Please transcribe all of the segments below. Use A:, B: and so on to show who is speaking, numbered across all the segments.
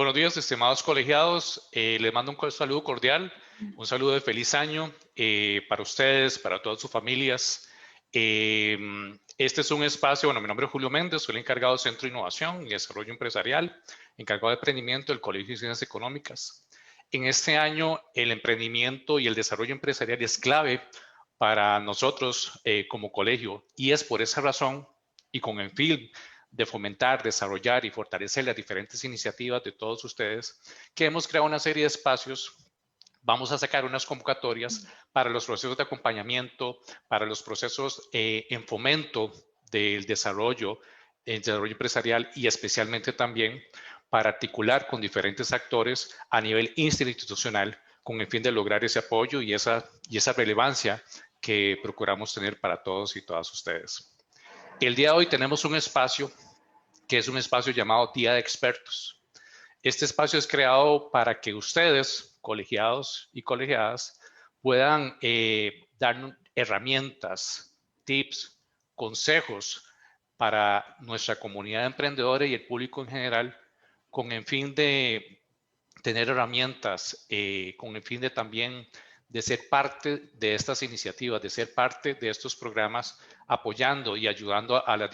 A: Buenos días, estimados colegiados. Les mando un saludo cordial, un saludo de feliz año para ustedes, para todas sus familias. Este es un espacio, bueno, mi nombre es Julio Méndez, soy el encargado del Centro de Innovación y Desarrollo Empresarial, encargado de emprendimiento del Colegio de Ciencias Económicas. En este año, el emprendimiento y el desarrollo empresarial es clave para nosotros como colegio, y es por esa razón y con el fin de fomentar, desarrollar y fortalecer las diferentes iniciativas de todos ustedes, que hemos creado una serie de espacios. Vamos a sacar unas convocatorias para los procesos de acompañamiento, para los procesos en fomento del desarrollo empresarial, y especialmente también para articular con diferentes actores a nivel interinstitucional con el fin de lograr ese apoyo y esa relevancia que procuramos tener para todos y todas ustedes. El día de hoy tenemos un espacio que es un espacio llamado Día de Expertos. Este espacio es creado para que ustedes, colegiados y colegiadas, puedan dar herramientas, tips, consejos para nuestra comunidad de emprendedores y el público en general, con el fin de tener herramientas, con el fin de también de ser parte de estas iniciativas, de ser parte de estos programas, apoyando y ayudando a los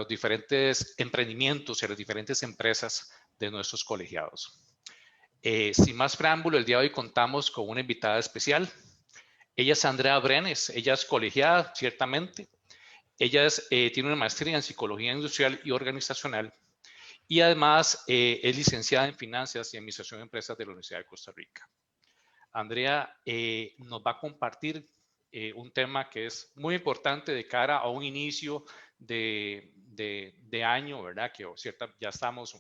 A: diferentes emprendimientos y a las diferentes empresas de nuestros colegiados. Sin más preámbulo, el día de hoy contamos con una invitada especial. Ella es Andrea Brenes, ella es colegiada, ciertamente. Ella tiene una maestría en Psicología Industrial y Organizacional y además es licenciada en Finanzas y Administración de Empresas de la Universidad de Costa Rica. Andrea nos va a compartir un tema que es muy importante de cara a un inicio de año, ¿verdad? Que ya estamos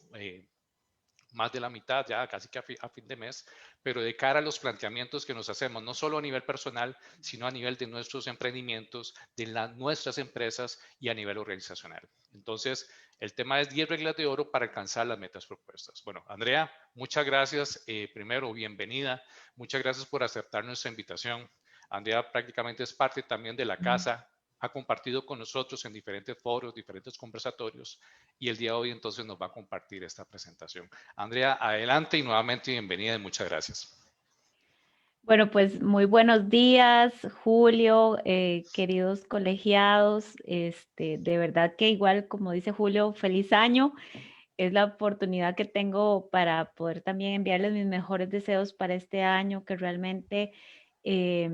A: más de la mitad, ya casi que a fin de mes, pero de cara a los planteamientos que nos hacemos, no solo a nivel personal, sino a nivel de nuestros emprendimientos, de nuestras empresas y a nivel organizacional. Entonces, el tema es 10 reglas de oro para alcanzar las metas propuestas. Bueno, Andrea, muchas gracias. Primero, bienvenida. Muchas gracias por aceptar nuestra invitación. Andrea prácticamente es parte también de la casa, ha compartido con nosotros en diferentes foros, diferentes conversatorios, y el día de hoy entonces nos va a compartir esta presentación. Andrea, adelante y nuevamente bienvenida y muchas gracias.
B: Bueno, pues muy buenos días, Julio, queridos colegiados. De verdad que igual, como dice Julio, feliz año. Es la oportunidad que tengo para poder también enviarles mis mejores deseos para este año, que realmente eh,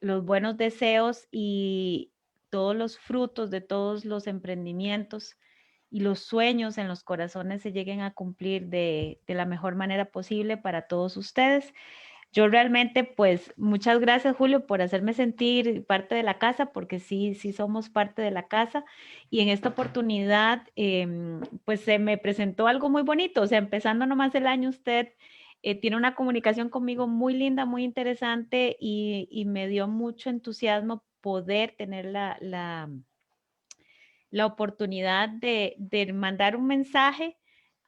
B: los buenos deseos y todos los frutos de todos los emprendimientos y los sueños en los corazones se lleguen a cumplir de la mejor manera posible para todos ustedes. Yo realmente, pues, muchas gracias, Julio, por hacerme sentir parte de la casa, porque sí somos parte de la casa. Y en esta oportunidad, pues, se me presentó algo muy bonito. O sea, empezando nomás el año, usted tiene una comunicación conmigo muy linda, muy interesante, y me dio mucho entusiasmo poder tener la oportunidad de mandar un mensaje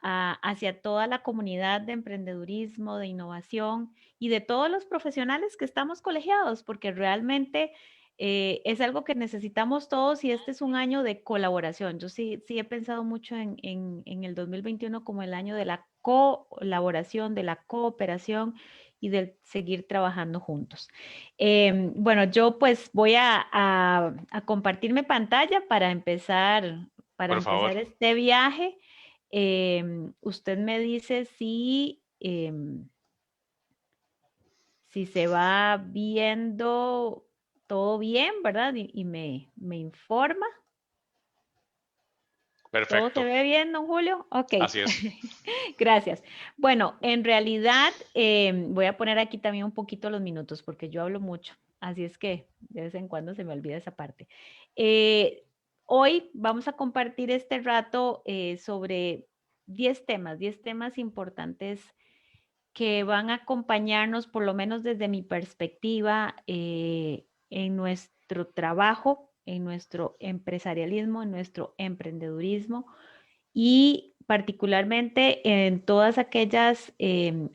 B: hacia toda la comunidad de emprendedurismo, de innovación y de todos los profesionales que estamos colegiados, porque realmente es algo que necesitamos todos y este es un año de colaboración. Yo sí he pensado mucho en el 2021 como el año de la colaboración, de la cooperación y del seguir trabajando juntos. Bueno, yo pues voy a compartir mi pantalla para
A: Por favor.
B: empezar este viaje. Usted me dice si se va viendo todo bien, ¿verdad? Y me informa. ¿Todo se
A: Perfecto.
B: ve bien, don Julio? Ok,
A: Así es.
B: gracias. Bueno, en realidad voy a poner aquí también un poquito los minutos porque yo hablo mucho, así es que de vez en cuando se me olvida esa parte. Eh, Hoy vamos a compartir este rato sobre 10 temas importantes que van a acompañarnos, por lo menos desde mi perspectiva, en nuestro trabajo, en nuestro empresarialismo, en nuestro emprendedurismo y particularmente en todas aquellas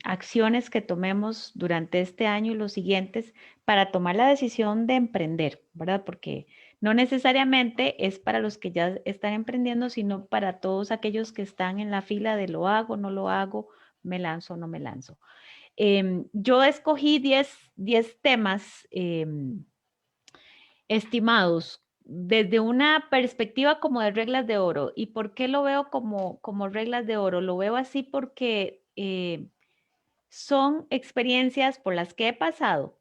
B: acciones que tomemos durante este año y los siguientes para tomar la decisión de emprender, ¿verdad? Porque No necesariamente es para los que ya están emprendiendo, sino para todos aquellos que están en la fila de lo hago, no lo hago, me lanzo, no me lanzo. Yo escogí 10 temas estimados desde una perspectiva como de reglas de oro. ¿Y por qué lo veo como reglas de oro? Lo veo así porque son experiencias por las que he pasado,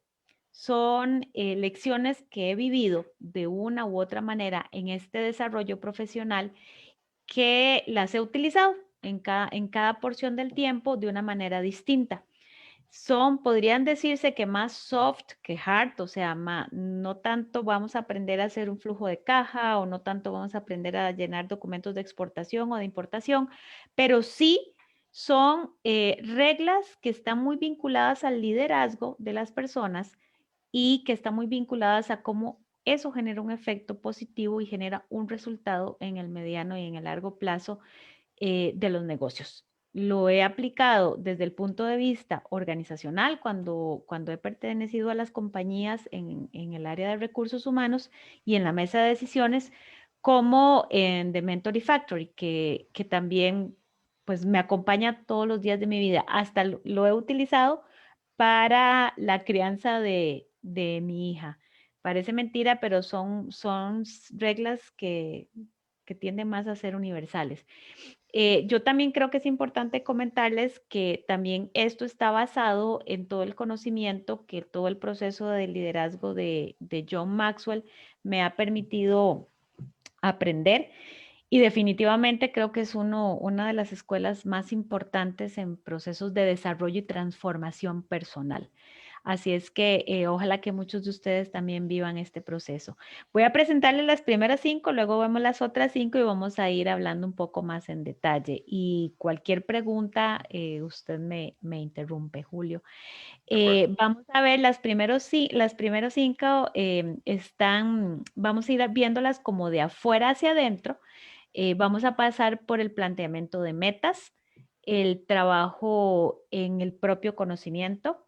B: son lecciones que he vivido de una u otra manera en este desarrollo profesional que las he utilizado en cada porción del tiempo de una manera distinta. Podrían decirse que más soft que hard, o sea, no tanto vamos a aprender a hacer un flujo de caja o no tanto vamos a aprender a llenar documentos de exportación o de importación, pero sí son reglas que están muy vinculadas al liderazgo de las personas y que están muy vinculadas a cómo eso genera un efecto positivo y genera un resultado en el mediano y en el largo plazo de los negocios. Lo he aplicado desde el punto de vista organizacional cuando he pertenecido a las compañías en el área de recursos humanos y en la mesa de decisiones, como en The Mentory Factory, que también pues me acompaña todos los días de mi vida. Hasta lo he utilizado para la crianza de mi hija. Parece mentira, pero son reglas que tienden más a ser universales. Yo también creo que es importante comentarles que también esto está basado en todo el conocimiento que todo el proceso de liderazgo de John Maxwell me ha permitido aprender y definitivamente creo que es una de las escuelas más importantes en procesos de desarrollo y transformación personal. Así es que ojalá que muchos de ustedes también vivan este proceso. Voy a presentarles las primeras 5, luego vemos las otras 5 y vamos a ir hablando un poco más en detalle. Y cualquier pregunta, usted me interrumpe, Julio. Vamos a ver las primeros 5 vamos a ir viéndolas como de afuera hacia adentro. Vamos a pasar por el planteamiento de metas, el trabajo en el propio conocimiento.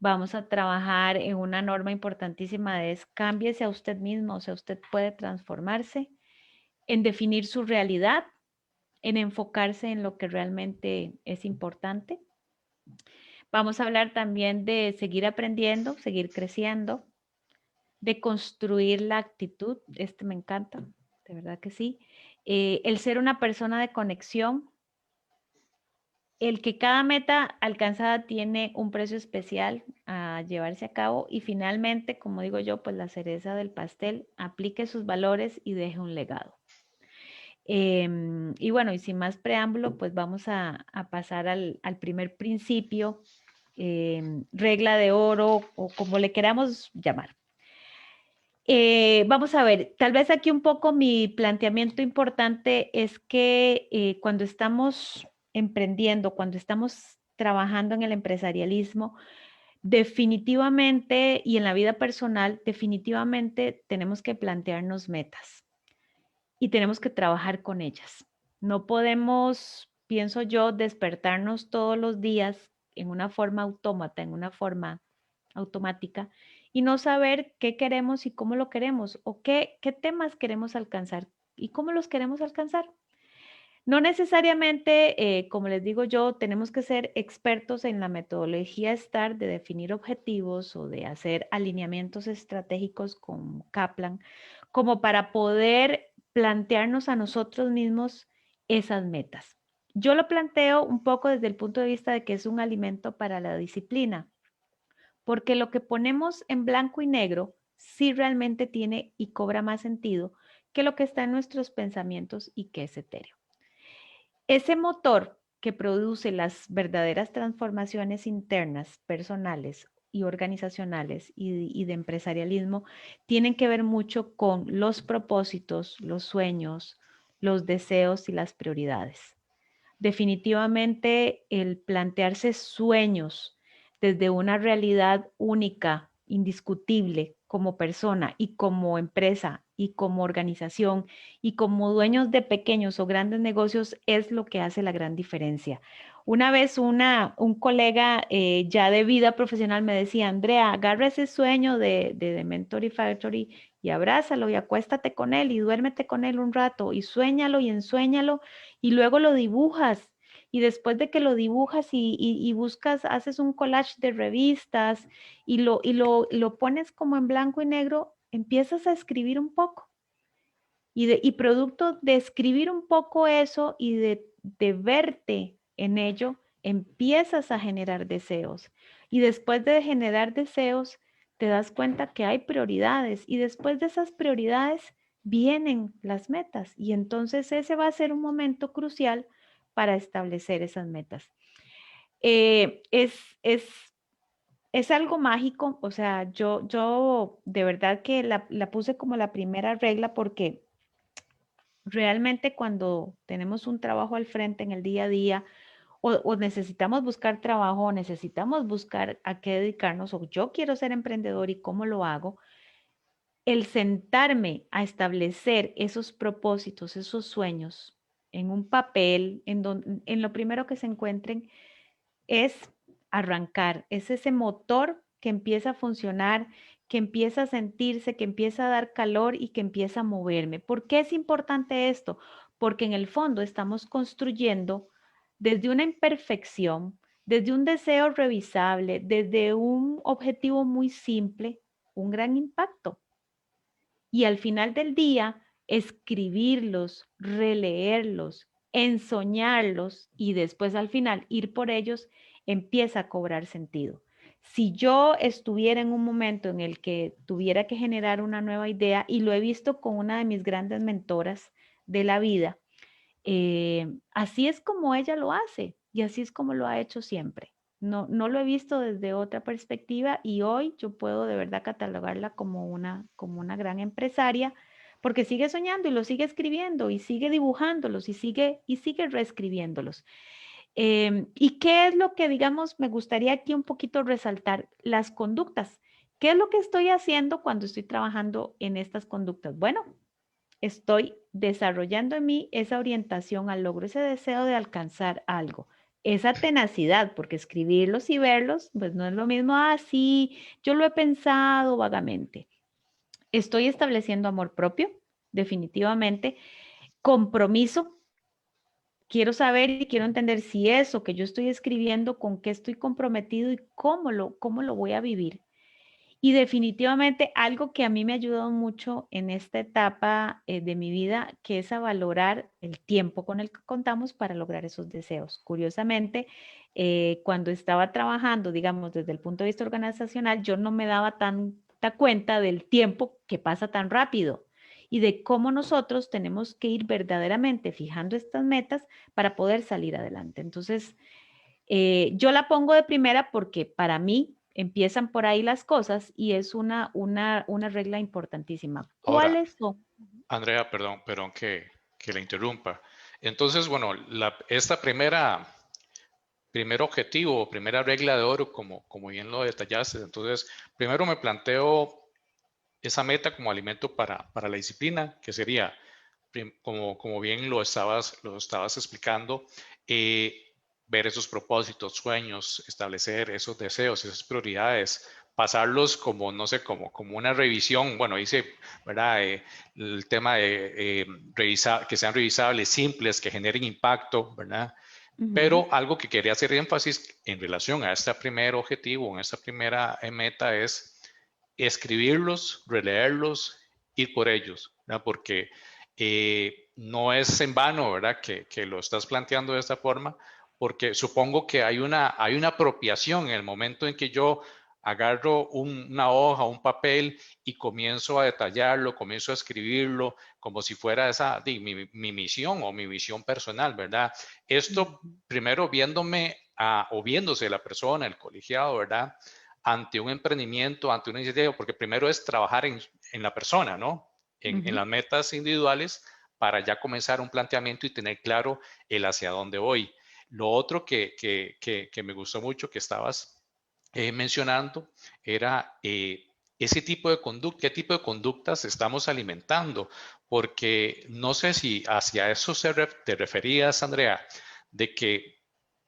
B: Vamos a trabajar en una norma importantísima de cámbiese a usted mismo, o sea, usted puede transformarse, en definir su realidad, en enfocarse en lo que realmente es importante. Vamos a hablar también de seguir aprendiendo, seguir creciendo, de construir la actitud. Este me encanta, de verdad que sí. El ser una persona de conexión, el que cada meta alcanzada tiene un precio especial a llevarse a cabo y finalmente, como digo yo, pues la cereza del pastel, aplique sus valores y deje un legado. Y bueno, y sin más preámbulo, pues vamos a pasar al primer principio, regla de oro o como le queramos llamar. Vamos a ver, tal vez aquí un poco mi planteamiento importante es que cuando estamos emprendiendo, cuando estamos trabajando en el empresarialismo, definitivamente y en la vida personal, definitivamente tenemos que plantearnos metas y tenemos que trabajar con ellas. No podemos, pienso yo, despertarnos todos los días en una forma autómata, en una forma automática y no saber qué queremos y cómo lo queremos o qué temas queremos alcanzar y cómo los queremos alcanzar. No necesariamente, como les digo yo, tenemos que ser expertos en la metodología STAR de definir objetivos o de hacer alineamientos estratégicos con Kaplan, como para poder plantearnos a nosotros mismos esas metas. Yo lo planteo un poco desde el punto de vista de que es un alimento para la disciplina, porque lo que ponemos en blanco y negro sí realmente tiene y cobra más sentido que lo que está en nuestros pensamientos y que es etéreo. Ese motor que produce las verdaderas transformaciones internas, personales y organizacionales y de empresarialismo tienen que ver mucho con los propósitos, los sueños, los deseos y las prioridades. Definitivamente el plantearse sueños desde una realidad única, indiscutible como persona y como empresa y como organización y como dueños de pequeños o grandes negocios es lo que hace la gran diferencia. Una vez un colega ya de vida profesional me decía, Andrea, agarra ese sueño de Mentory Factory y abrázalo y acuéstate con él y duérmete con él un rato y suéñalo y ensuéñalo y luego lo dibujas. Y después de que lo dibujas y buscas, haces un collage de revistas y lo pones como en blanco y negro, empiezas a escribir un poco. Y producto de escribir un poco eso y de verte en ello, empiezas a generar deseos. Y después de generar deseos, te das cuenta que hay prioridades. Y después de esas prioridades vienen las metas. Y entonces ese va a ser un momento crucial para establecer esas metas. Eh, es, es, es algo mágico. O sea, yo de verdad que la puse como la primera regla porque realmente cuando tenemos un trabajo al frente en el día a día o necesitamos buscar trabajo o necesitamos buscar a qué dedicarnos o yo quiero ser emprendedor y cómo lo hago, el sentarme a establecer esos propósitos, esos sueños en un papel, en lo primero que se encuentren, es arrancar, es ese motor que empieza a funcionar, que empieza a sentirse, que empieza a dar calor y que empieza a moverme. ¿Por qué es importante esto? Porque en el fondo estamos construyendo desde una imperfección, desde un deseo revisable, desde un objetivo muy simple, un gran impacto. Y al final del día, escribirlos, releerlos, ensoñarlos y después al final ir por ellos empieza a cobrar sentido. Si yo estuviera en un momento en el que tuviera que generar una nueva idea, y lo he visto con una de mis grandes mentoras de la vida, así es como ella lo hace y así es como lo ha hecho siempre. No lo he visto desde otra perspectiva y hoy yo puedo de verdad catalogarla como una gran empresaria porque sigue soñando y lo sigue escribiendo y sigue dibujándolos y sigue reescribiéndolos. ¿Y qué es lo que, digamos, me gustaría aquí un poquito resaltar? Las conductas. ¿Qué es lo que estoy haciendo cuando estoy trabajando en estas conductas? Bueno, estoy desarrollando en mí esa orientación al logro, ese deseo de alcanzar algo, esa tenacidad, porque escribirlos y verlos, pues no es lo mismo, sí, yo lo he pensado vagamente. Estoy estableciendo amor propio, definitivamente, compromiso. Quiero saber y quiero entender si eso que yo estoy escribiendo, con qué estoy comprometido y cómo lo voy a vivir. Y definitivamente algo que a mí me ha ayudado mucho en esta etapa de mi vida, que es a valorar el tiempo con el que contamos para lograr esos deseos. Curiosamente, cuando estaba trabajando, digamos, desde el punto de vista organizacional, yo no me daba tanta cuenta del tiempo que pasa tan rápido y de cómo nosotros tenemos que ir verdaderamente fijando estas metas para poder salir adelante. Entonces, yo la pongo de primera porque para mí empiezan por ahí las cosas y es una regla importantísima.
A: Ahora,
B: ¿Cuáles son?
A: Andrea, perdón que la interrumpa. Entonces, bueno, esta primer objetivo, primera regla de oro, como bien lo detallaste, entonces, primero me planteo esa meta como alimento para la disciplina, que sería, como bien lo estabas explicando, ver esos propósitos, sueños, establecer esos deseos, esas prioridades, pasarlos como, no sé, como una revisión. Bueno, dice, ¿verdad? El tema de revisar, que sean revisables, simples, que generen impacto, ¿verdad?
B: Ujú,
A: Pero algo que quería hacer énfasis en relación a este primer objetivo, en esta primera meta, es escribirlos, releerlos, ir por ellos, ¿verdad? Porque no es en vano, ¿verdad? Que lo estás planteando de esta forma, porque supongo que hay una apropiación en el momento en que yo agarro una hoja, un papel y comienzo a detallarlo, comienzo a escribirlo como si fuera mi misión o mi visión personal, ¿verdad? Esto
B: ujú,
A: primero viéndome o viéndose la persona, el colegiado, ¿verdad? Ante un emprendimiento, ante una iniciativa, porque primero es trabajar en la persona, ¿no? En
B: ujú.
A: las metas individuales para ya comenzar un planteamiento y tener claro el hacia dónde voy. Lo otro que me gustó mucho que estabas mencionando era ese tipo de conducta, qué tipo de conductas estamos alimentando, porque no sé si hacia eso te referías, Andrea, de que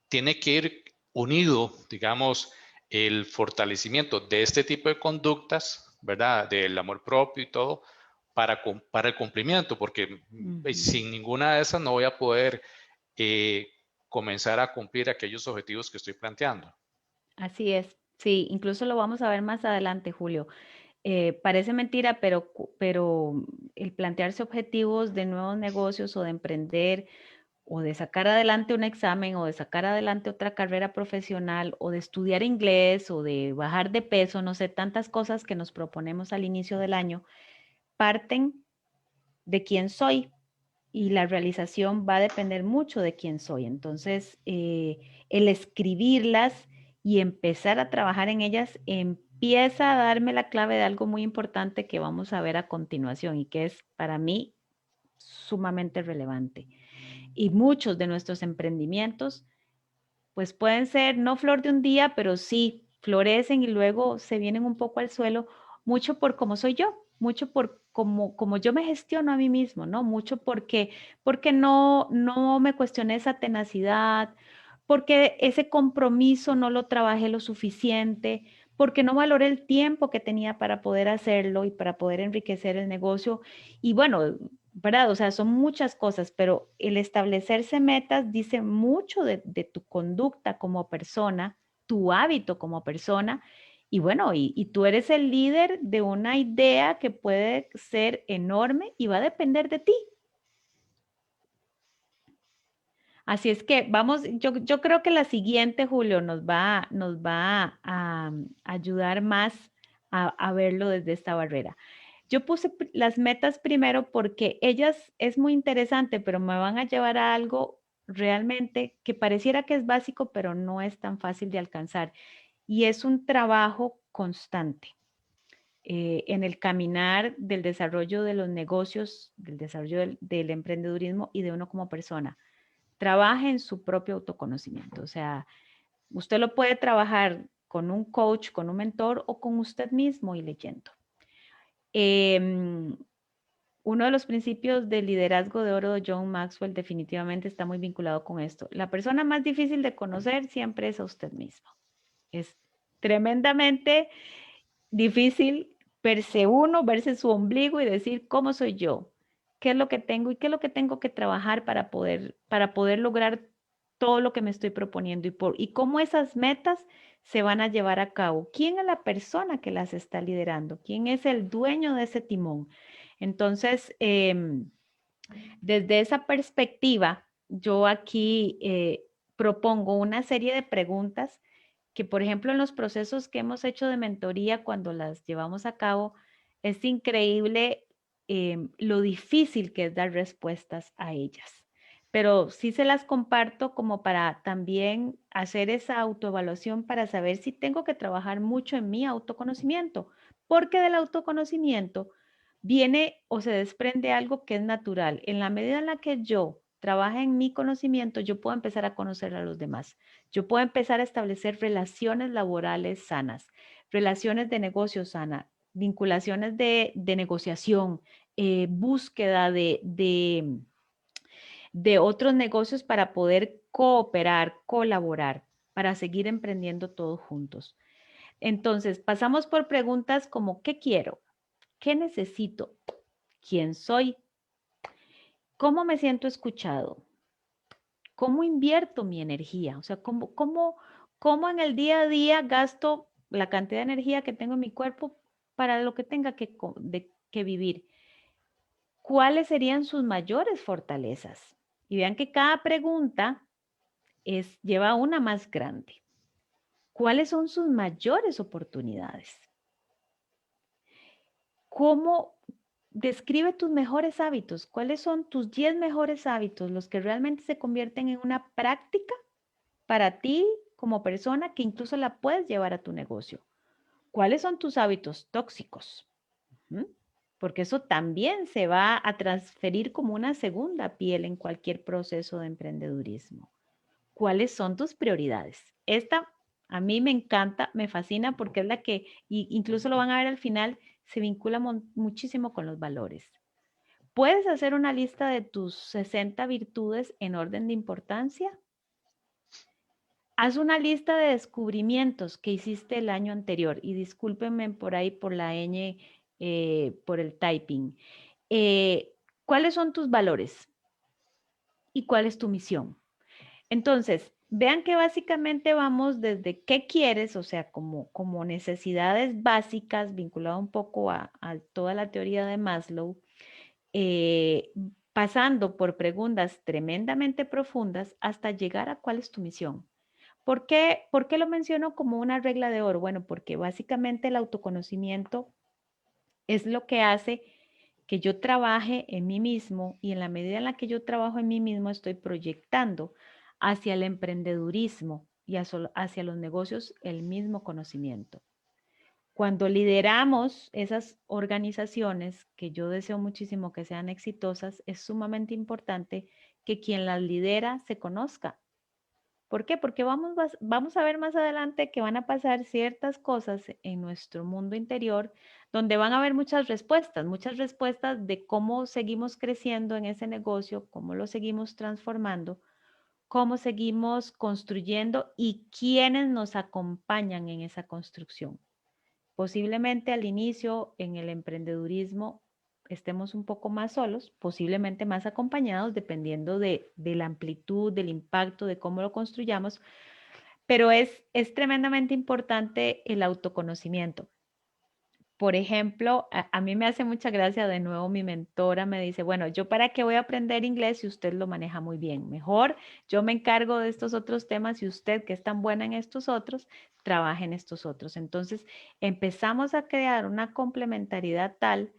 A: tiene que ir unido, digamos, el fortalecimiento de este tipo de conductas ¿verdad? Del amor propio y todo para el cumplimiento, porque sin ninguna de esas no voy a poder comenzar a cumplir aquellos objetivos que estoy planteando.
B: Así es. Sí, incluso lo vamos a ver más adelante, Julio. Parece mentira, pero el plantearse objetivos de nuevos negocios o de emprender o de sacar adelante un examen o de sacar adelante otra carrera profesional o de estudiar inglés o de bajar de peso, no sé, tantas cosas que nos proponemos al inicio del año, parten de quién soy y la realización va a depender mucho de quién soy. Entonces, el escribirlas y empezar a trabajar en ellas empieza a darme la clave de algo muy importante que vamos a ver a continuación y que es para mí sumamente relevante. Y muchos de nuestros emprendimientos, pues pueden ser no flor de un día, pero sí florecen y luego se vienen un poco al suelo, mucho por cómo soy yo, mucho por como yo me gestiono a mí mismo, ¿no? Mucho porque no me cuestioné esa tenacidad, porque ese compromiso no lo trabajé lo suficiente, porque no valoré el tiempo que tenía para poder hacerlo y para poder enriquecer el negocio. Y bueno, ¿verdad? O sea, son muchas cosas, pero el establecerse metas dice mucho de tu conducta como persona, tu hábito como persona. Y bueno, y tú eres el líder de una idea que puede ser enorme y va a depender de ti. Así es que vamos, yo creo que la siguiente, Julio, nos va a ayudar más a verlo desde esta barrera. Yo puse las metas primero porque ellas es muy interesante, pero me van a llevar a algo realmente que pareciera que es básico, pero no es tan fácil de alcanzar. Y es un trabajo constante en el caminar del desarrollo de los negocios, del desarrollo del emprendedurismo y de uno como persona. Trabaje en su propio autoconocimiento. O sea, usted lo puede trabajar con un coach, con un mentor o con usted mismo y leyendo. Uno de los principios del liderazgo de oro de John Maxwell definitivamente está muy vinculado con esto. La persona más difícil de conocer siempre es a usted mismo. Es tremendamente difícil verse uno, verse su ombligo y decir, ¿cómo soy yo? ¿Qué es lo que tengo y qué es lo que tengo que trabajar para poder lograr todo lo que me estoy proponiendo y cómo esas metas se van a llevar a cabo? ¿Quién es la persona que las está liderando? ¿Quién es el dueño de ese timón? Entonces, desde esa perspectiva, yo aquí propongo una serie de preguntas que, por ejemplo, en los procesos que hemos hecho de mentoría, cuando las llevamos a cabo, es increíble lo difícil que es dar respuestas a ellas. Pero sí se las comparto como para también hacer esa autoevaluación para saber si tengo que trabajar mucho en mi autoconocimiento, porque del autoconocimiento viene o se desprende algo que es natural. En la medida en la que yo trabaje en mi conocimiento, yo puedo empezar a conocer a los demás. Yo puedo empezar a establecer relaciones laborales sanas, relaciones de negocio sana, vinculaciones de negociación, búsqueda de otros negocios para poder cooperar, colaborar, para seguir emprendiendo todos juntos. Entonces, pasamos por preguntas como, ¿qué quiero? ¿Qué necesito? ¿Quién soy? ¿Cómo me siento escuchado? ¿Cómo invierto mi energía? O sea, ¿cómo en el día a día gasto la cantidad de energía que tengo en mi cuerpo para lo que tenga que vivir? ¿Cuáles serían sus mayores fortalezas? Y vean que cada pregunta lleva una más grande. ¿Cuáles son sus mayores oportunidades? ¿Cómo describe tus mejores hábitos? ¿Cuáles son tus 10 mejores hábitos, los que realmente se convierten en una práctica para ti como persona que incluso la puedes llevar a tu negocio? ¿Cuáles son tus hábitos tóxicos? Porque eso también se va a transferir como una segunda piel en cualquier proceso de emprendedurismo. ¿Cuáles son tus prioridades? Esta a mí me encanta, me fascina porque es la que, incluso lo van a ver al final, se vincula muchísimo con los valores. ¿Puedes hacer una lista de tus 60 virtudes en orden de importancia? haz una lista de descubrimientos que hiciste el año anterior y discúlpenme por ahí por la ñ, por el typing. ¿Cuáles son tus valores y cuál es tu misión? Entonces, vean que básicamente vamos desde qué quieres, o sea, como necesidades básicas, vinculado un poco a toda la teoría de Maslow, eh, pasando por preguntas tremendamente profundas hasta llegar a cuál es tu misión. ¿Por qué lo menciono como una regla de oro? Bueno, porque básicamente el autoconocimiento es lo que hace que yo trabaje en mí mismo y en la medida en la que yo trabajo en mí mismo estoy proyectando hacia el emprendedurismo y hacia los negocios el mismo conocimiento. Cuando lideramos esas organizaciones, que yo deseo muchísimo que sean exitosas, es sumamente importante que quien las lidera se conozca. ¿Por qué? Porque vamos a ver más adelante que van a pasar ciertas cosas en nuestro mundo interior donde van a haber muchas respuestas de cómo seguimos creciendo en ese negocio, cómo lo seguimos transformando, cómo seguimos construyendo y quiénes nos acompañan en esa construcción. Posiblemente al inicio en el emprendedurismo estemos un poco más solos, posiblemente más acompañados, dependiendo de la amplitud, del impacto, de cómo lo construyamos, pero es tremendamente importante el autoconocimiento. Por ejemplo, a mí me hace mucha gracia, de nuevo mi mentora me dice, bueno, ¿yo para qué voy a aprender inglés si usted lo maneja muy bien? Mejor yo me encargo de estos otros temas y usted, que es tan buena en estos otros, trabaje en estos otros. Entonces, empezamos a crear una complementariedad tal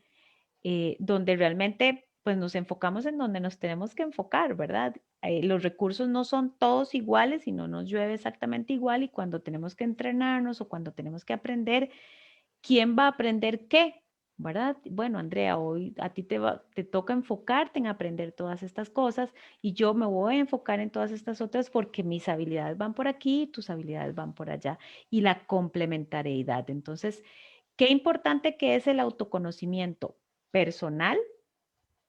B: donde realmente pues nos enfocamos en donde nos tenemos que enfocar, ¿verdad? Los recursos no son todos iguales y no nos llueve exactamente igual y cuando tenemos que entrenarnos o cuando tenemos que aprender, ¿quién va a aprender qué? ¿Verdad? Bueno, Andrea, hoy a ti te toca enfocarte en aprender todas estas cosas y yo me voy a enfocar en todas estas otras porque mis habilidades van por aquí y tus habilidades van por allá. Y la complementariedad. Entonces, qué importante que es el autoconocimiento personal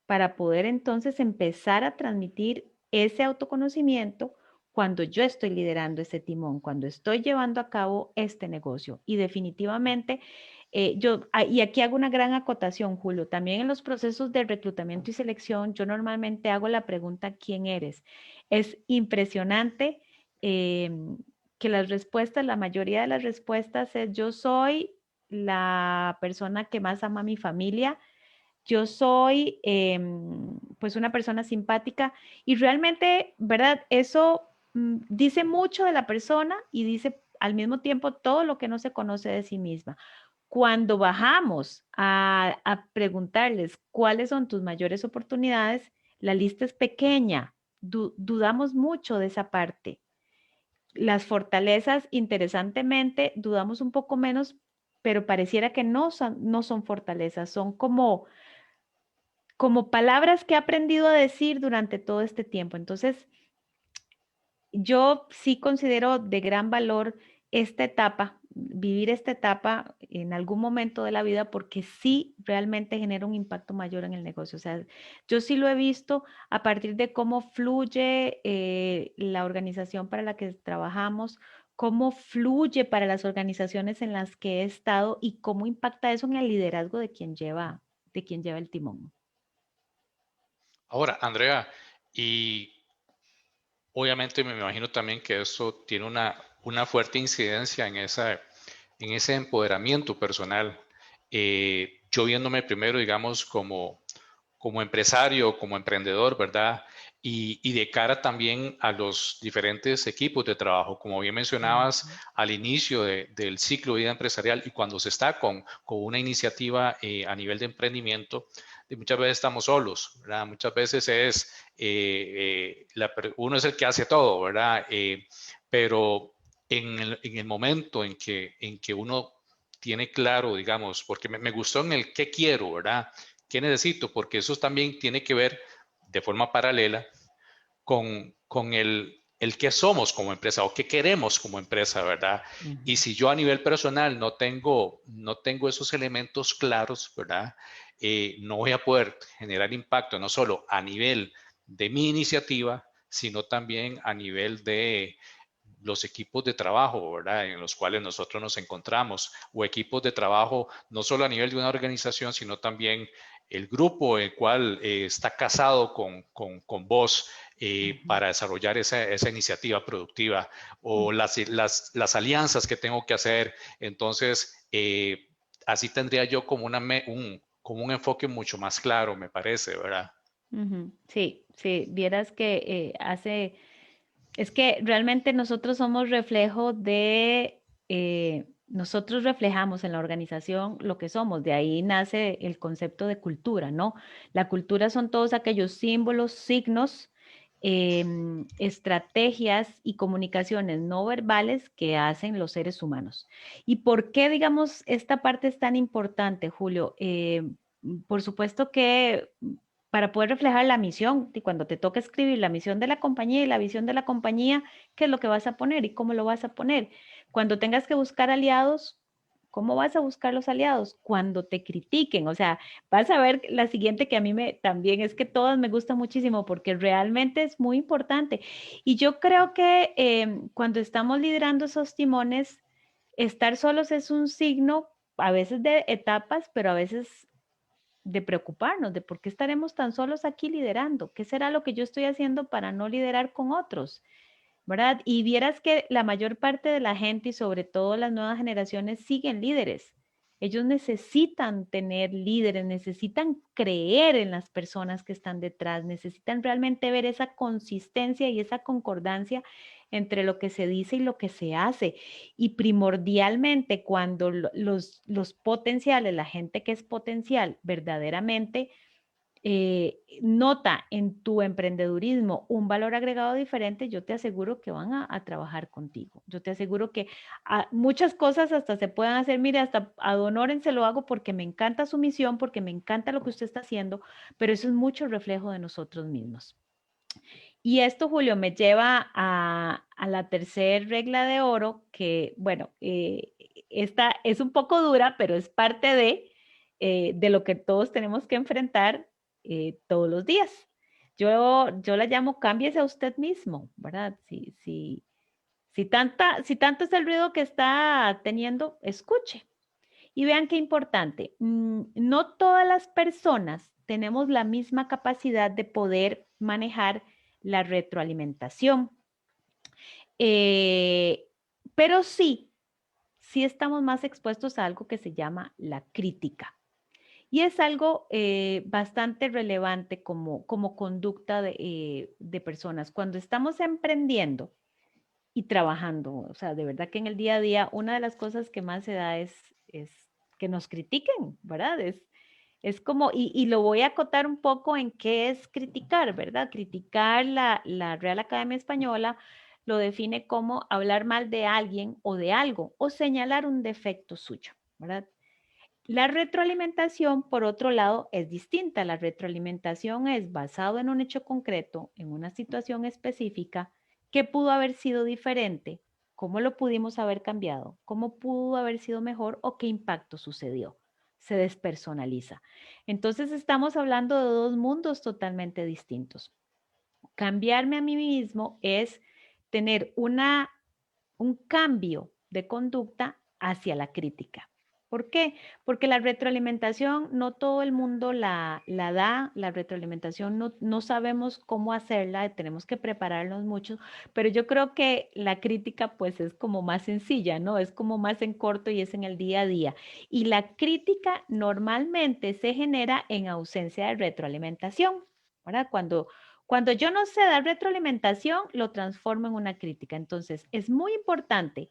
B: para poder entonces empezar a transmitir ese autoconocimiento cuando yo estoy liderando ese timón, cuando estoy llevando a cabo este negocio. Y definitivamente, y aquí hago una gran acotación, Julio, también en los procesos de reclutamiento y selección, yo normalmente hago la pregunta, ¿quién eres? Es impresionante que las respuestas, la mayoría de las respuestas es, yo soy la persona que más ama a mi familia, yo soy pues una persona simpática y realmente, ¿verdad? Eso dice mucho de la persona y dice al mismo tiempo todo lo que no se conoce de sí misma. Cuando bajamos a preguntarles cuáles son tus mayores oportunidades, la lista es pequeña, dudamos mucho de esa parte. Las fortalezas, interesantemente, dudamos un poco menos, pero pareciera que no son fortalezas, son como palabras que he aprendido a decir durante todo este tiempo. Entonces, yo sí considero de gran valor esta etapa, vivir esta etapa en algún momento de la vida, porque sí realmente genera un impacto mayor en el negocio. O sea, yo sí lo he visto a partir de cómo fluye la organización para la que trabajamos, cómo fluye para las organizaciones en las que he estado y cómo impacta eso en el liderazgo de quien lleva el timón.
A: Ahora, Andrea, y obviamente me imagino también que eso tiene una fuerte incidencia en ese empoderamiento personal. Yo viéndome primero, digamos, como empresario, como emprendedor, ¿verdad? Y de cara también a los diferentes equipos de trabajo, como bien mencionabas
B: Ujú.
A: al inicio del ciclo de vida empresarial y cuando se está con una iniciativa a nivel de emprendimiento, muchas veces estamos solos, ¿verdad? Muchas veces uno es el que hace todo, ¿verdad? Pero en el momento en que uno tiene claro, digamos, porque me gustó en el qué quiero, ¿verdad? ¿Qué necesito? Porque eso también tiene que ver de forma paralela con el qué somos como empresa o qué queremos como empresa, ¿verdad? Y
B: Ujú.
A: si yo a nivel personal no tengo esos elementos claros, ¿verdad? No voy a poder generar impacto no solo a nivel de mi iniciativa, sino también a nivel los equipos de trabajo, ¿verdad? En los cuales nosotros nos encontramos, o equipos de trabajo no solo a nivel de una organización, sino también el grupo el cual está casado con vos para desarrollar esa iniciativa productiva, o las alianzas que tengo que hacer. Entonces, así tendría yo como, como un enfoque mucho más claro, me parece, ¿verdad?
B: Sí, sí, vieras que es que realmente nosotros somos reflejo nosotros reflejamos en la organización lo que somos, de ahí nace el concepto de cultura, ¿no? La cultura son todos aquellos símbolos, signos, estrategias y comunicaciones no verbales que hacen los seres humanos. ¿Y por qué, digamos, esta parte es tan importante, Julio? Por supuesto que para poder reflejar la misión, y cuando te toca escribir la misión de la compañía y la visión de la compañía, ¿qué es lo que vas a poner y cómo lo vas a poner? Cuando tengas que buscar aliados, ¿cómo vas a buscar los aliados? Cuando te critiquen, o sea, vas a ver la siguiente que a mí también es que todas me gustan muchísimo porque realmente es muy importante. Y yo creo que cuando estamos liderando esos timones, estar solos es un signo a veces de etapas, pero a veces de preocuparnos, de por qué estaremos tan solos aquí liderando, qué será lo que yo estoy haciendo para no liderar con otros, ¿verdad? Y vieras que la mayor parte de la gente y sobre todo las nuevas generaciones siguen líderes. Ellos necesitan tener líderes, necesitan creer en las personas que están detrás, necesitan realmente ver esa consistencia y esa concordancia entre lo que se dice y lo que se hace. Y primordialmente cuando los potenciales, la gente que es potencial verdaderamente nota en tu emprendedurismo un valor agregado diferente, yo te aseguro que van a trabajar contigo. Yo te aseguro que muchas cosas hasta se pueden hacer, mire, hasta a don Oren se lo hago porque me encanta su misión, porque me encanta lo que usted está haciendo, pero eso es mucho reflejo de nosotros mismos. Y esto, Julio, me lleva a la tercera regla de oro, que, bueno, esta es un poco dura, pero es parte de lo que todos tenemos que enfrentar todos los días. Yo la llamo cámbiese a usted mismo, ¿verdad? Si tanto es el ruido que está teniendo, escuche. Y vean qué importante, no todas las personas tenemos la misma capacidad de poder manejar la retroalimentación, eh, pero sí estamos más expuestos a algo que se llama la crítica. Y es algo bastante relevante como conducta de personas. Cuando estamos emprendiendo y trabajando, o sea, de verdad que en el día a día una de las cosas que más se da es que nos critiquen, ¿verdad? Es como, y lo voy a acotar un poco en qué es criticar, ¿verdad? Criticar la Real Academia Española lo define como hablar mal de alguien o de algo o señalar un defecto suyo, ¿verdad? La retroalimentación, por otro lado, es distinta. La retroalimentación es basado en un hecho concreto, en una situación específica, que pudo haber sido diferente, cómo lo pudimos haber cambiado, cómo pudo haber sido mejor o qué impacto sucedió. Se despersonaliza. Entonces estamos hablando de dos mundos totalmente distintos. Cambiarme a mí mismo es tener un cambio de conducta hacia la crítica. ¿Por qué? Porque la retroalimentación no todo el mundo la da, la retroalimentación no sabemos cómo hacerla, tenemos que prepararnos mucho, pero yo creo que la crítica pues es como más sencilla, ¿no? Es como más en corto y es en el día a día. Y la crítica normalmente se genera en ausencia de retroalimentación, ¿verdad? Cuando yo no sé dar retroalimentación, lo transformo en una crítica. Entonces, es muy importante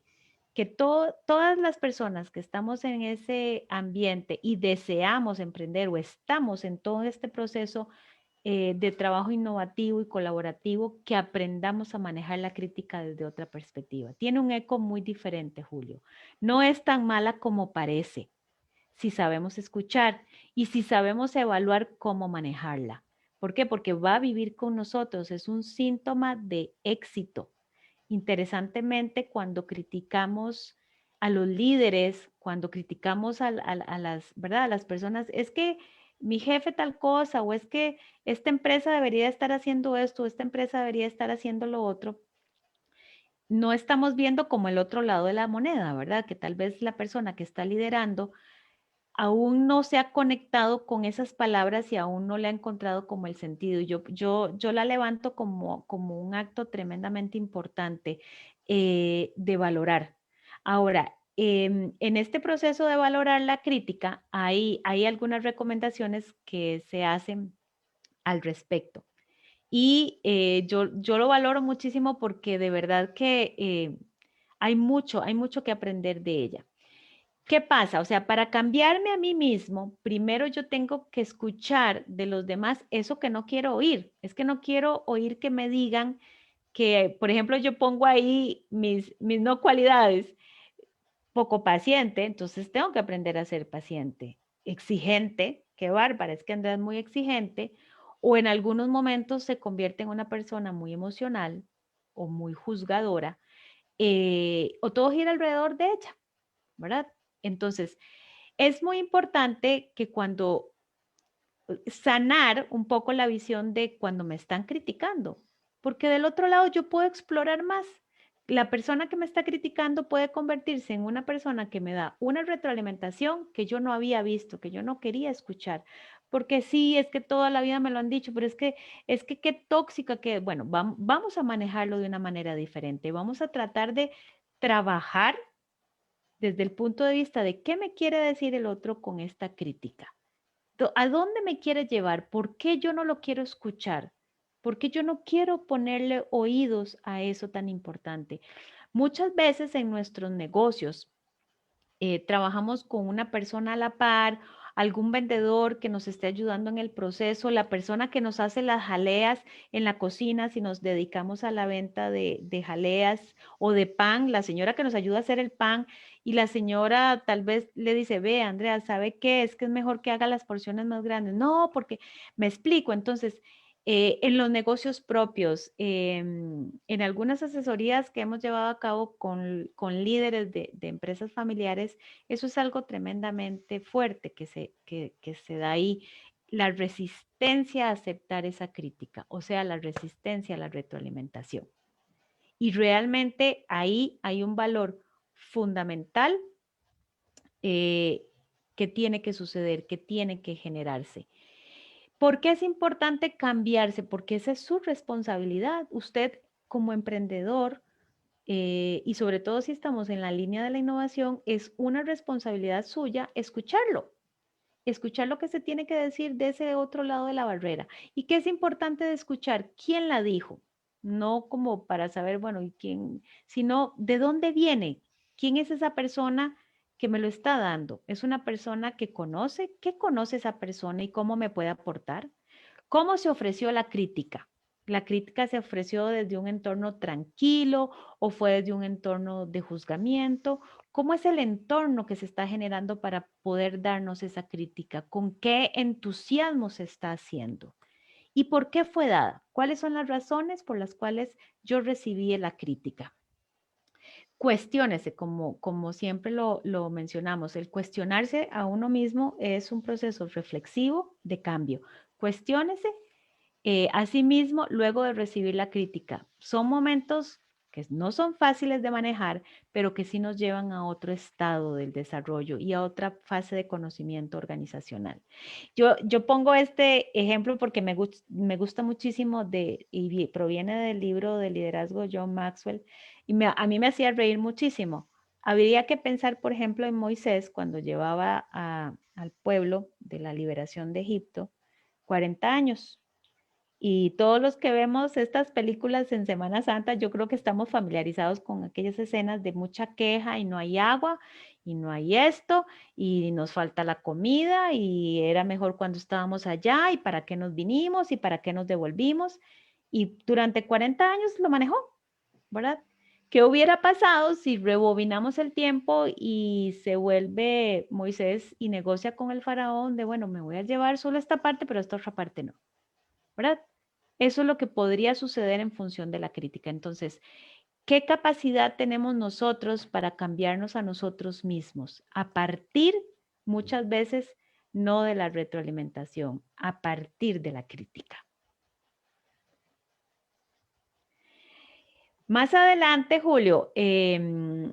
B: que todas las personas que estamos en ese ambiente y deseamos emprender o estamos en todo este proceso de trabajo innovativo y colaborativo, que aprendamos a manejar la crítica desde otra perspectiva. Tiene un eco muy diferente, Julio. No es tan mala como parece si sabemos escuchar y si sabemos evaluar cómo manejarla. ¿Por qué? Porque va a vivir con nosotros, es un síntoma de éxito. Interesantemente, cuando criticamos a los líderes, cuando criticamos ¿verdad? A las personas, es que mi jefe tal cosa, o es que esta empresa debería estar haciendo esto, o esta empresa debería estar haciendo lo otro. no estamos viendo como el otro lado de la moneda, ¿verdad? Que tal vez la persona que está liderando aún no se ha conectado con esas palabras y aún no le ha encontrado como el sentido. Yo la levanto como un acto tremendamente importante de valorar. Ahora, en este proceso de valorar la crítica, hay algunas recomendaciones que se hacen al respecto. Y yo lo valoro muchísimo porque de verdad que hay mucho que aprender de ella. ¿Qué pasa? O sea, para cambiarme a mí mismo, primero yo tengo que escuchar de los demás eso que no quiero oír. Es que no quiero oír que me digan que, por ejemplo, yo pongo ahí mis no cualidades, poco paciente, entonces tengo que aprender a ser paciente, exigente, qué bárbara, es que Andrea es muy exigente, o en algunos momentos se convierte en una persona muy emocional o muy juzgadora, o todo gira alrededor de ella, ¿verdad? Entonces, es muy importante que cuando sanar un poco la visión de cuando me están criticando, porque del otro lado yo puedo explorar más. La persona que me está criticando puede convertirse en una persona que me da una retroalimentación que yo no había visto, que yo no quería escuchar, porque sí, es que toda la vida me lo han dicho, pero es que qué tóxica que, bueno, vamos a manejarlo de una manera diferente, vamos a tratar de trabajar desde el punto de vista de qué me quiere decir el otro con esta crítica. ¿A dónde me quiere llevar? ¿Por qué yo no lo quiero escuchar? ¿Por qué yo no quiero ponerle oídos a eso tan importante? Muchas veces en nuestros negocios trabajamos con una persona a la par, algún vendedor que nos esté ayudando en el proceso, la persona que nos hace las jaleas en la cocina, si nos dedicamos a la venta de jaleas o de pan, la señora que nos ayuda a hacer el pan y la señora tal vez le dice, ve, Andrea, ¿sabe qué? Es que es mejor que haga las porciones más grandes. No, porque me explico. Entonces, en los negocios propios, en algunas asesorías que hemos llevado a cabo con líderes de empresas familiares, eso es algo tremendamente fuerte que se da ahí, la resistencia a aceptar esa crítica, o sea, la resistencia a la retroalimentación. Y realmente ahí hay un valor fundamental que tiene que suceder, que tiene que generarse. ¿Por qué es importante cambiarse? Porque esa es su responsabilidad. Usted como emprendedor, y sobre todo si estamos en la línea de la innovación, es una responsabilidad suya escuchar lo que se tiene que decir de ese otro lado de la barrera. ¿Y qué es importante de escuchar? ¿Quién la dijo? No como para saber, bueno, ¿y quién? Sino de dónde viene, quién es esa persona que me lo está dando. ¿Es una persona que conoce? ¿Qué conoce esa persona y cómo me puede aportar? ¿Cómo se ofreció la crítica? ¿La crítica se ofreció desde un entorno tranquilo o fue desde un entorno de juzgamiento? ¿Cómo es el entorno que se está generando para poder darnos esa crítica? ¿Con qué entusiasmo se está haciendo? ¿Y por qué fue dada? ¿Cuáles son las razones por las cuales yo recibí la crítica? Cuestiónese, como siempre lo mencionamos, el cuestionarse a uno mismo es un proceso reflexivo de cambio. Cuestiónese asimismo, luego de recibir la crítica, son momentos que no son fáciles de manejar, pero que sí nos llevan a otro estado del desarrollo y a otra fase de conocimiento organizacional. Yo pongo este ejemplo porque me gusta muchísimo y proviene del libro de liderazgo de John Maxwell y a mí me hacía reír muchísimo. Habría que pensar, por ejemplo, en Moisés cuando llevaba al pueblo de la liberación de Egipto 40 años. Y todos los que vemos estas películas en Semana Santa, yo creo que estamos familiarizados con aquellas escenas de mucha queja y no hay agua y no hay esto y nos falta la comida y era mejor cuando estábamos allá y para qué nos vinimos y para qué nos devolvimos. Y durante 40 años lo manejó, ¿verdad? ¿Qué hubiera pasado si rebobinamos el tiempo y se vuelve Moisés y negocia con el faraón de, bueno, me voy a llevar solo esta parte, pero esta otra parte no? ¿Verdad? Eso es lo que podría suceder en función de la crítica. Entonces, ¿qué capacidad tenemos nosotros para cambiarnos a nosotros mismos? A partir, muchas veces, no de la retroalimentación, a partir de la crítica. Más adelante, Julio,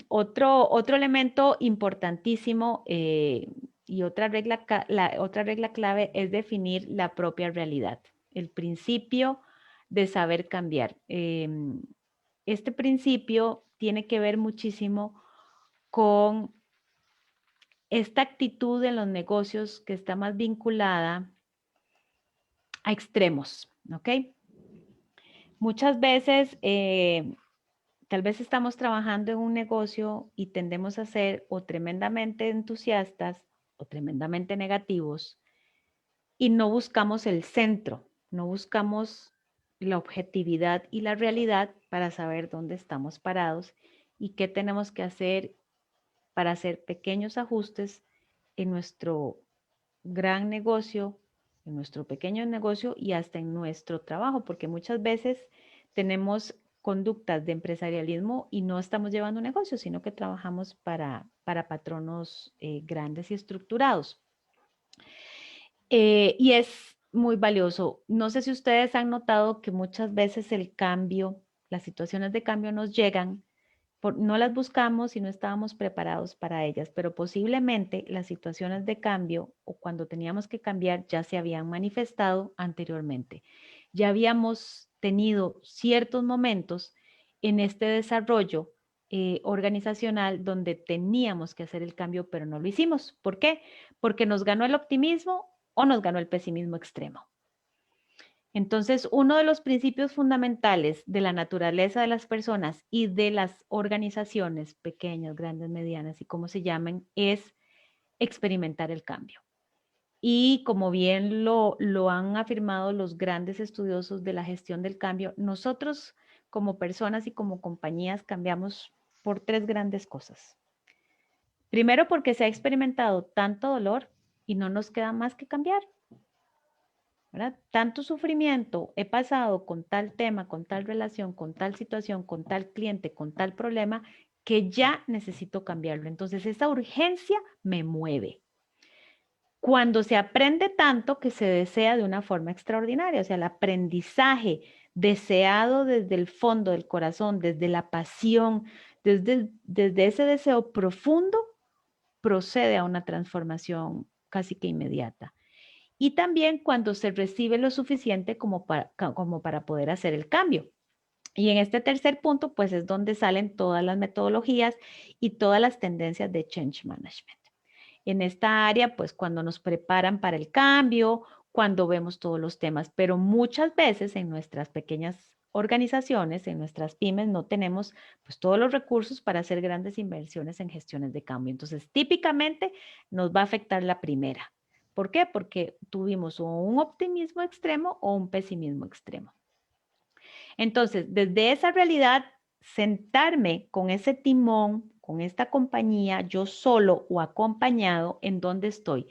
B: otro elemento importantísimo y otra otra regla clave es definir la propia realidad, el principio de saber cambiar. Este principio tiene que ver muchísimo con esta actitud en los negocios que está más vinculada a extremos, ¿ok? Muchas veces, tal vez estamos trabajando en un negocio y tendemos a ser o tremendamente entusiastas o tremendamente negativos y no buscamos el centro, no buscamos la objetividad y la realidad para saber dónde estamos parados y qué tenemos que hacer para hacer pequeños ajustes en nuestro gran negocio, en nuestro pequeño negocio y hasta en nuestro trabajo, porque muchas veces tenemos conductas de empresarialismo y no estamos llevando un negocio, sino que trabajamos para patronos grandes y estructurados. Y es muy valioso. No sé si ustedes han notado que muchas veces el cambio, las situaciones de cambio nos llegan, no las buscamos y no estábamos preparados para ellas, pero posiblemente las situaciones de cambio o cuando teníamos que cambiar ya se habían manifestado anteriormente. Ya habíamos tenido ciertos momentos en este desarrollo organizacional donde teníamos que hacer el cambio, pero no lo hicimos. ¿Por qué? Porque nos ganó el optimismo o nos ganó el pesimismo extremo. Entonces, uno de los principios fundamentales de la naturaleza de las personas y de las organizaciones, pequeñas, grandes, medianas y como se llamen, es experimentar el cambio. Y como bien lo han afirmado los grandes estudiosos de la gestión del cambio, nosotros como personas y como compañías cambiamos por tres grandes cosas. Primero, porque se ha experimentado tanto dolor y no nos queda más que cambiar. ¿Verdad? Tanto sufrimiento he pasado con tal tema, con tal relación, con tal situación, con tal cliente, con tal problema, que ya necesito cambiarlo. Entonces, esa urgencia me mueve. Cuando se aprende tanto que se desea de una forma extraordinaria, o sea, el aprendizaje deseado desde el fondo del corazón, desde la pasión, desde ese deseo profundo, procede a una transformación casi que inmediata. Y también cuando se recibe lo suficiente como para poder hacer el cambio. Y en este tercer punto, pues es donde salen todas las metodologías y todas las tendencias de change management. En esta área, pues cuando nos preparan para el cambio, cuando vemos todos los temas, pero muchas veces en nuestras pequeñas organizaciones, en nuestras pymes, no tenemos pues todos los recursos para hacer grandes inversiones en gestiones de cambio. Entonces, típicamente nos va a afectar la primera. ¿Por qué? Porque tuvimos o un optimismo extremo o un pesimismo extremo. Entonces, desde esa realidad, sentarme con ese timón, con esta compañía, yo solo o acompañado, ¿en dónde estoy?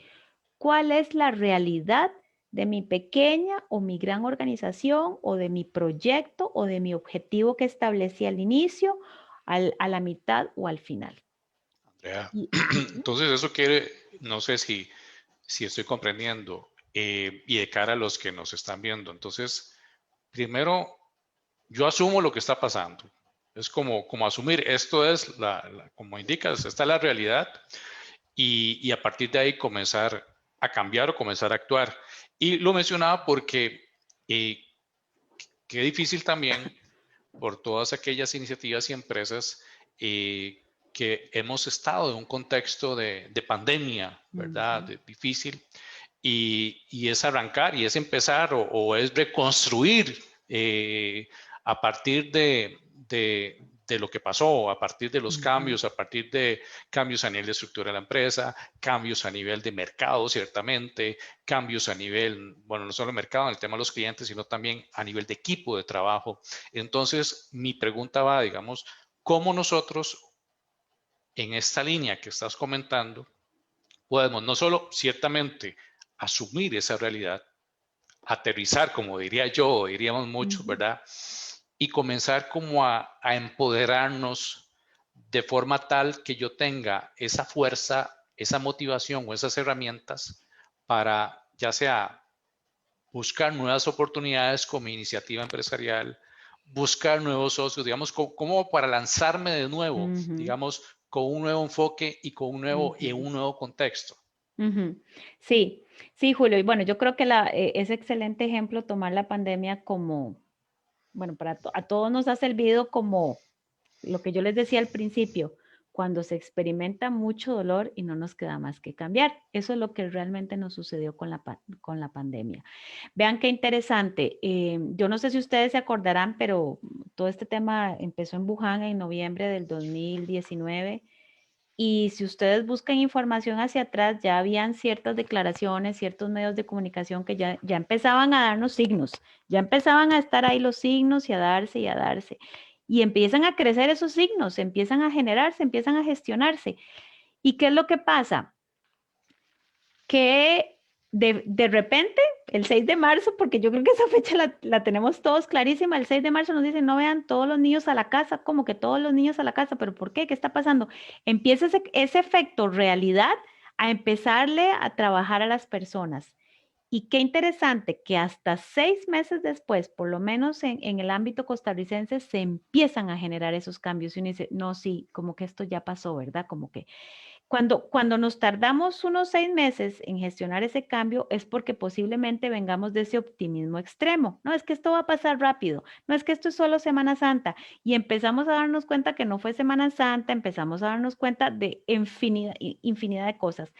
B: ¿Cuál es la realidad de mi pequeña o mi gran organización o de mi proyecto o de mi objetivo que establecí al inicio, a la mitad o al final?
A: Andrea, entonces eso quiere, no sé si estoy comprendiendo, y de cara a los que nos están viendo. Entonces, primero, yo asumo lo que está pasando. Es como asumir, esto es, como indicas, esta es la realidad y a partir de ahí comenzar a cambiar o comenzar a actuar. Y lo mencionaba porque qué difícil también por todas aquellas iniciativas y empresas que hemos estado en un contexto de pandemia, ¿verdad? Difícil. Y es arrancar y es empezar o es reconstruir a partir de lo que pasó, a partir de los cambios, a partir de cambios a nivel de estructura de la empresa, cambios a nivel de mercado, ciertamente, cambios a nivel, bueno, no solo mercado en el tema de los clientes, sino también a nivel de equipo de trabajo. Entonces, mi pregunta va, digamos, ¿cómo nosotros en esta línea que estás comentando podemos no solo ciertamente asumir esa realidad, aterrizar, como diría yo, diríamos muchos, ¿verdad? Y comenzar como a empoderarnos de forma tal que yo tenga esa fuerza, esa motivación o esas herramientas para ya sea buscar nuevas oportunidades como iniciativa empresarial, buscar nuevos socios, digamos, como para lanzarme de nuevo,
B: Ujú,
A: digamos, con un nuevo enfoque y con
B: ujú.
A: un nuevo contexto.
B: Ujú. Sí, sí, Julio. Y bueno, yo creo que es excelente ejemplo tomar la pandemia como, bueno, a todos nos ha servido como lo que yo les decía al principio, cuando se experimenta mucho dolor y no nos queda más que cambiar. Eso es lo que realmente nos sucedió con la pandemia. Vean qué interesante. Yo no sé si ustedes se acordarán, pero todo este tema empezó en Wuhan en noviembre del 2019. Y si ustedes buscan información hacia atrás, ya habían ciertas declaraciones, ciertos medios de comunicación que ya empezaban a darnos signos, ya empezaban a estar ahí los signos y a darse y a darse. Y empiezan a crecer esos signos, empiezan a generarse, empiezan a gestionarse. ¿Y qué es lo que pasa? Que de repente, el 6 de marzo, porque yo creo que esa fecha la tenemos todos clarísima, el 6 de marzo nos dicen, no vean todos los niños a la casa, como que todos los niños a la casa, pero ¿por qué? ¿Qué está pasando? Empieza ese efecto realidad a empezarle a trabajar a las personas. Y qué interesante que hasta 6 meses después, por lo menos en el ámbito costarricense, se empiezan a generar esos cambios. Y uno dice, no, sí, como que esto ya pasó, ¿verdad? Como que cuando nos tardamos unos 6 meses en gestionar ese cambio es porque posiblemente vengamos de ese optimismo extremo. No es que esto va a pasar rápido, no es que esto es solo Semana Santa. Y empezamos a darnos cuenta que no fue Semana Santa, empezamos a darnos cuenta de infinidad de cosas.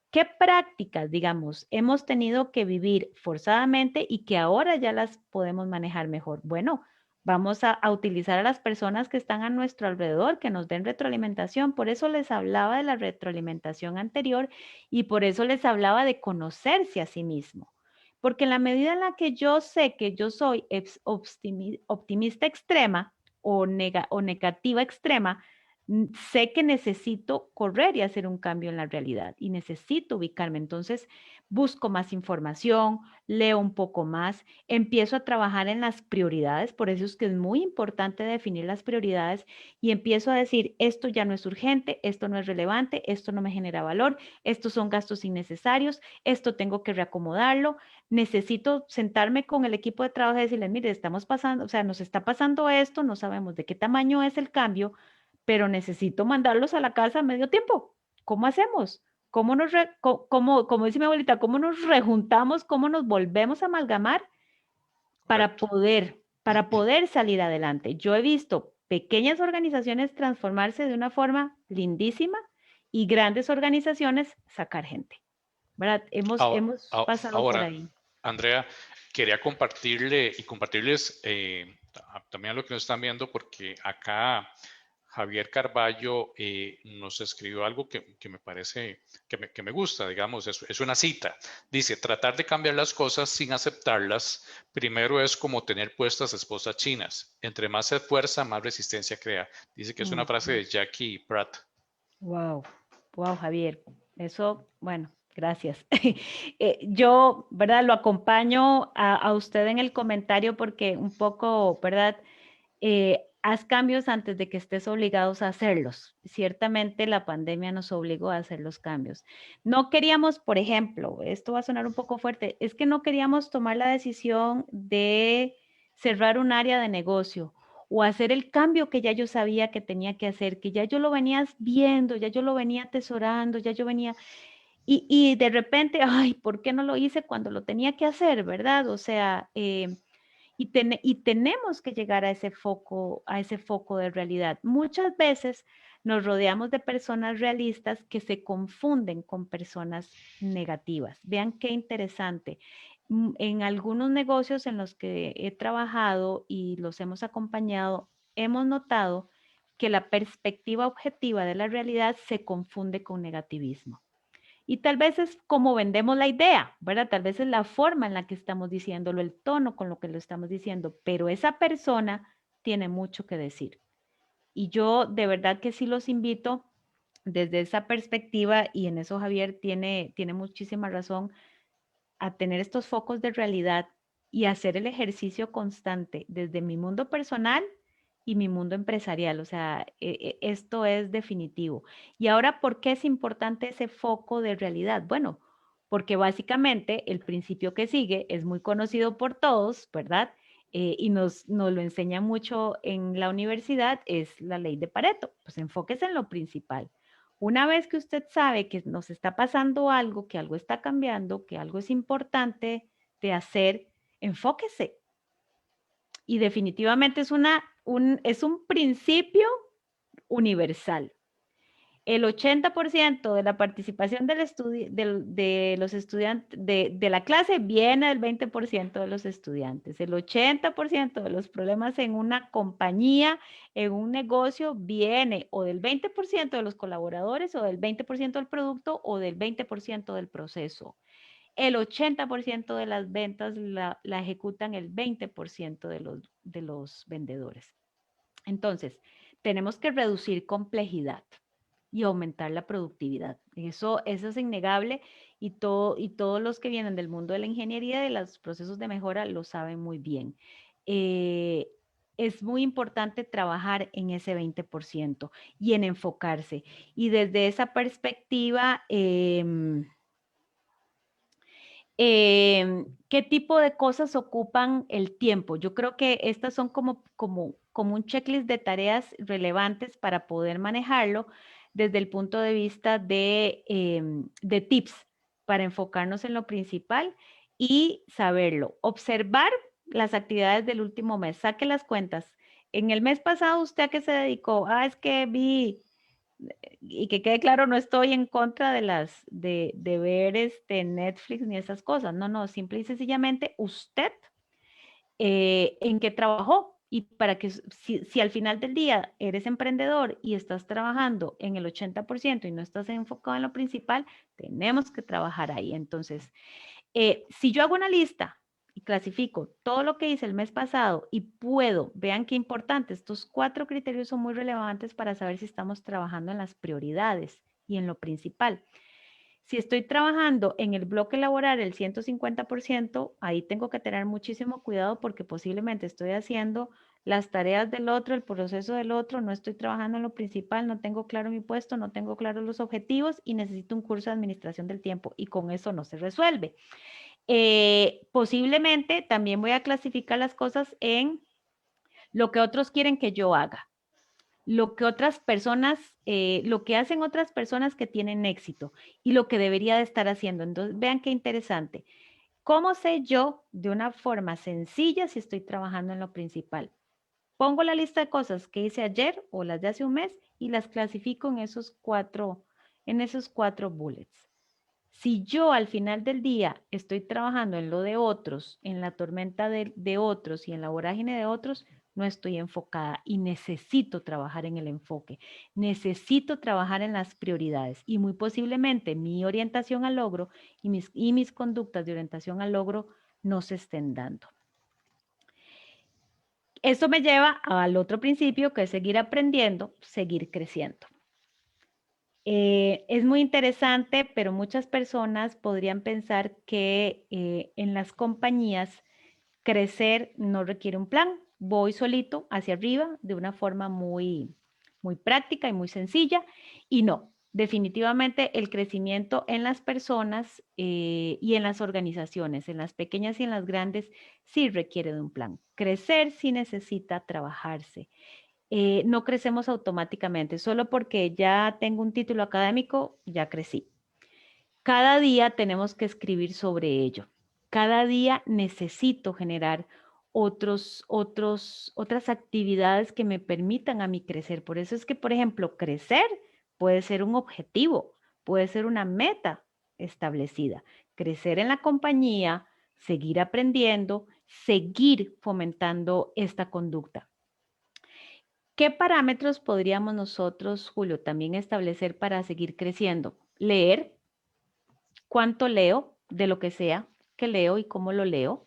B: ¿Qué prácticas, digamos, hemos tenido que vivir forzadamente y que ahora ya las podemos manejar mejor? Bueno, vamos a utilizar a las personas que están a nuestro alrededor, que nos den retroalimentación. Por eso les hablaba de la retroalimentación anterior y por eso les hablaba de conocerse a sí mismo. Porque en la medida en la que yo sé que yo soy optimista extrema o negativa extrema, sé que necesito correr y hacer un cambio en la realidad y necesito ubicarme. Entonces, busco más información, leo un poco más, empiezo a trabajar en las prioridades, por eso es que es muy importante definir las prioridades y empiezo a decir, esto ya no es urgente, esto no es relevante, esto no me genera valor, estos son gastos innecesarios, esto tengo que reacomodarlo, necesito sentarme con el equipo de trabajo y decirles, mire, estamos pasando, o sea, nos está pasando esto, no sabemos de qué tamaño es el cambio, pero necesito mandarlos a la casa a medio tiempo. ¿Cómo hacemos? Como dice mi abuelita, cómo nos rejuntamos, cómo nos volvemos a amalgamar
A: Correcto.
B: para poder salir adelante? Yo he visto pequeñas organizaciones transformarse de una forma lindísima y grandes organizaciones sacar gente, ¿verdad? Hemos pasado por
A: Ahora,
B: ahí.
A: Andrea, quería compartirle y compartirles también a lo que nos están viendo, porque acá Javier Carballo nos escribió algo que me parece, que me gusta, digamos, es una cita. Dice, tratar de cambiar las cosas sin aceptarlas, primero es como tener puestas esposas chinas. Entre más se esfuerza, más resistencia crea. Dice que es una frase de Jackie Pratt.
B: Wow, wow, Javier. Eso, bueno, gracias. Yo, ¿verdad? Lo acompaño a usted en el comentario porque un poco, ¿verdad? Haz cambios antes de que estés obligados a hacerlos. Ciertamente la pandemia nos obligó a hacer los cambios. No queríamos, por ejemplo, esto va a sonar un poco fuerte, es que no queríamos tomar la decisión de cerrar un área de negocio o hacer el cambio que ya yo sabía que tenía que hacer, que ya yo lo venía viendo, ya yo lo venía atesorando, ya yo venía, y de repente, ay, ¿por qué no lo hice cuando lo tenía que hacer, verdad? O sea, y tenemos que llegar a ese foco de realidad. Muchas veces nos rodeamos de personas realistas que se confunden con personas negativas. Vean qué interesante. En algunos negocios en los que he trabajado y los hemos acompañado, hemos notado que la perspectiva objetiva de la realidad se confunde con negativismo. Y tal vez es como vendemos la idea, ¿verdad? Tal vez es la forma en la que estamos diciéndolo, el tono con lo que lo estamos diciendo, pero esa persona tiene mucho que decir. Y yo de verdad que sí los invito desde esa perspectiva, y en eso Javier tiene muchísima razón, a tener estos focos de realidad y hacer el ejercicio constante desde mi mundo personal y mi mundo empresarial. O sea, esto es definitivo. Y ahora, ¿por qué es importante ese foco de realidad? Bueno, porque básicamente el principio que sigue es muy conocido por todos, ¿verdad? y nos lo enseña mucho en la universidad, es la ley de Pareto. Pues enfóquese en lo principal. Una vez que usted sabe que nos está pasando algo, que algo está cambiando, que algo es importante de hacer, enfóquese. Y definitivamente es un principio universal. El 80% de la participación de los estudiantes de la clase viene del 20% de los estudiantes. El 80% de los problemas en una compañía, en un negocio, viene o del 20% de los colaboradores, o del 20% del producto, o del 20% del proceso. El 80% de las ventas la ejecutan el 20% de los vendedores. Entonces, tenemos que reducir complejidad y aumentar la productividad. Eso es innegable, y todos los que vienen del mundo de la ingeniería, de los procesos de mejora, lo saben muy bien. Es muy importante trabajar en ese 20% y en enfocarse. Y desde esa perspectiva, ¿qué tipo de cosas ocupan el tiempo? Yo creo que estas son como un checklist de tareas relevantes para poder manejarlo desde el punto de vista de tips para enfocarnos en lo principal y saberlo. Observar las actividades del último mes. Saque las cuentas. En el mes pasado, ¿usted a qué se dedicó? Es que vi, y que quede claro, no estoy en contra de ver Netflix ni esas cosas. No, simple y sencillamente usted en qué trabajó, y para que si al final del día eres emprendedor y estás trabajando en el 80% y no estás enfocado en lo principal, tenemos que trabajar ahí. Entonces, si yo hago una lista y clasifico todo lo que hice el mes pasado y vean qué importante, estos 4 criterios son muy relevantes para saber si estamos trabajando en las prioridades y en lo principal. Si estoy trabajando en el bloque laboral el 150%, ahí tengo que tener muchísimo cuidado, porque posiblemente estoy haciendo las tareas del otro, el proceso del otro, no estoy trabajando en lo principal, no tengo claro mi puesto, no tengo claros los objetivos y necesito un curso de administración del tiempo, y con eso no se resuelve. Posiblemente también voy a clasificar las cosas en lo que otros quieren que yo haga, lo que otras personas, lo que hacen otras personas que tienen éxito, y lo que debería de estar haciendo. Entonces, vean qué interesante. ¿Cómo sé yo de una forma sencilla si estoy trabajando en lo principal? Pongo la lista de cosas que hice ayer o las de hace un mes y las clasifico en esos cuatro bullets. Si yo al final del día estoy trabajando en lo de otros, en la tormenta de otros y en la vorágine de otros, no estoy enfocada, y necesito trabajar en el enfoque, necesito trabajar en las prioridades, y muy posiblemente mi orientación al logro y mis conductas de orientación al logro no se estén dando. Esto me lleva al otro principio, que es seguir aprendiendo, seguir creciendo. Es muy interesante, pero muchas personas podrían pensar que en las compañías crecer no requiere un plan. Voy solito hacia arriba de una forma muy, muy práctica y muy sencilla. Y no, definitivamente el crecimiento en las personas y en las organizaciones, en las pequeñas y en las grandes, sí requiere de un plan. Crecer sí necesita trabajarse. No crecemos automáticamente, solo porque ya tengo un título académico, ya crecí. Cada día tenemos que escribir sobre ello. Cada día necesito generar otras actividades que me permitan a mí crecer. Por eso es que, por ejemplo, crecer puede ser un objetivo, puede ser una meta establecida. Crecer en la compañía, seguir aprendiendo, seguir fomentando esta conducta. ¿Qué parámetros podríamos nosotros, Julio, también establecer para seguir creciendo? Leer. ¿Cuánto leo de lo que sea que leo y cómo lo leo?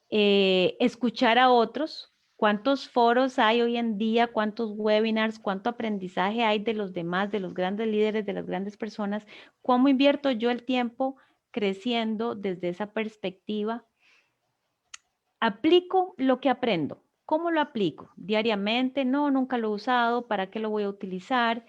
B: Escuchar a otros. ¿Cuántos foros hay hoy en día? ¿Cuántos webinars? ¿Cuánto aprendizaje hay de los demás, de los grandes líderes, de las grandes personas? ¿Cómo invierto yo el tiempo creciendo desde esa perspectiva? ¿Aplico lo que aprendo? ¿Cómo lo aplico? ¿Diariamente? No, nunca lo he usado. ¿Para qué lo voy a utilizar?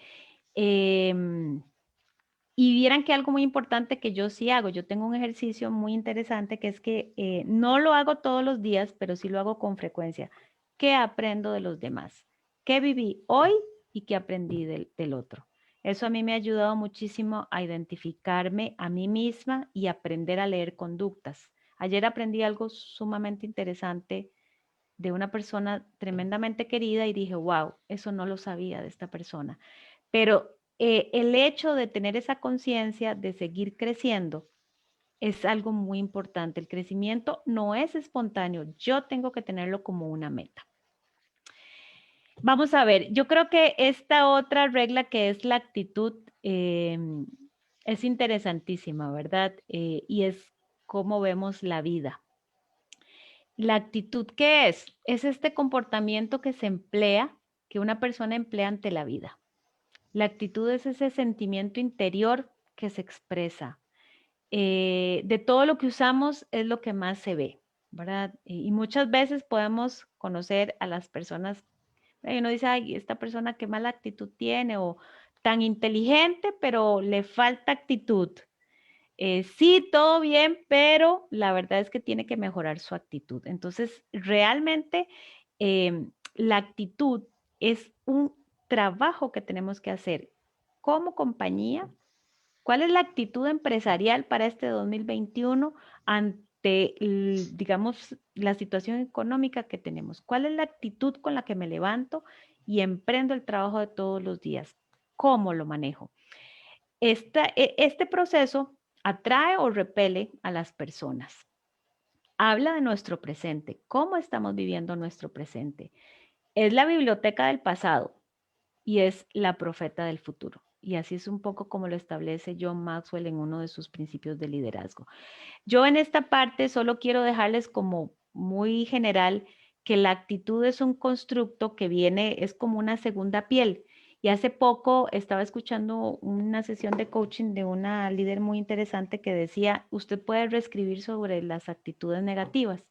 B: Y vieran que algo muy importante que yo sí hago, yo tengo un ejercicio muy interesante que es que no lo hago todos los días, pero sí lo hago con frecuencia. ¿Qué aprendo de los demás? ¿Qué viví hoy y qué aprendí del otro? Eso a mí me ha ayudado muchísimo a identificarme a mí misma y aprender a leer conductas. Ayer aprendí algo sumamente interesante de una persona tremendamente querida y dije, wow, eso no lo sabía de esta persona. Pero el hecho de tener esa conciencia de seguir creciendo es algo muy importante. El crecimiento no es espontáneo, yo tengo que tenerlo como una meta. Vamos a ver, yo creo que esta otra regla que es la actitud es interesantísima, ¿verdad? Y es cómo vemos la vida. La actitud, ¿qué es? Es este comportamiento que se emplea, que una persona emplea ante la vida. La actitud es ese sentimiento interior que se expresa. De todo lo que usamos es lo que más se ve, ¿verdad? Y muchas veces podemos conocer a las personas, y uno dice, ay, esta persona qué mala actitud tiene, o tan inteligente, pero le falta actitud. Sí, todo bien, pero la verdad es que tiene que mejorar su actitud. Entonces, realmente la actitud es un trabajo que tenemos que hacer como compañía. ¿Cuál es la actitud empresarial para este 2021 ante, digamos, la situación económica que tenemos? ¿Cuál es la actitud con la que me levanto y emprendo el trabajo de todos los días? ¿Cómo lo manejo? Este proceso atrae o repele a las personas. Habla de nuestro presente, cómo estamos viviendo nuestro presente. Es la biblioteca del pasado y es la profeta del futuro. Y así es un poco como lo establece John Maxwell en uno de sus principios de liderazgo. Yo en esta parte solo quiero dejarles como muy general que la actitud es un constructo que viene, es como una segunda piel. Y hace poco estaba escuchando una sesión de coaching de una líder muy interesante que decía, usted puede reescribir sobre las actitudes negativas.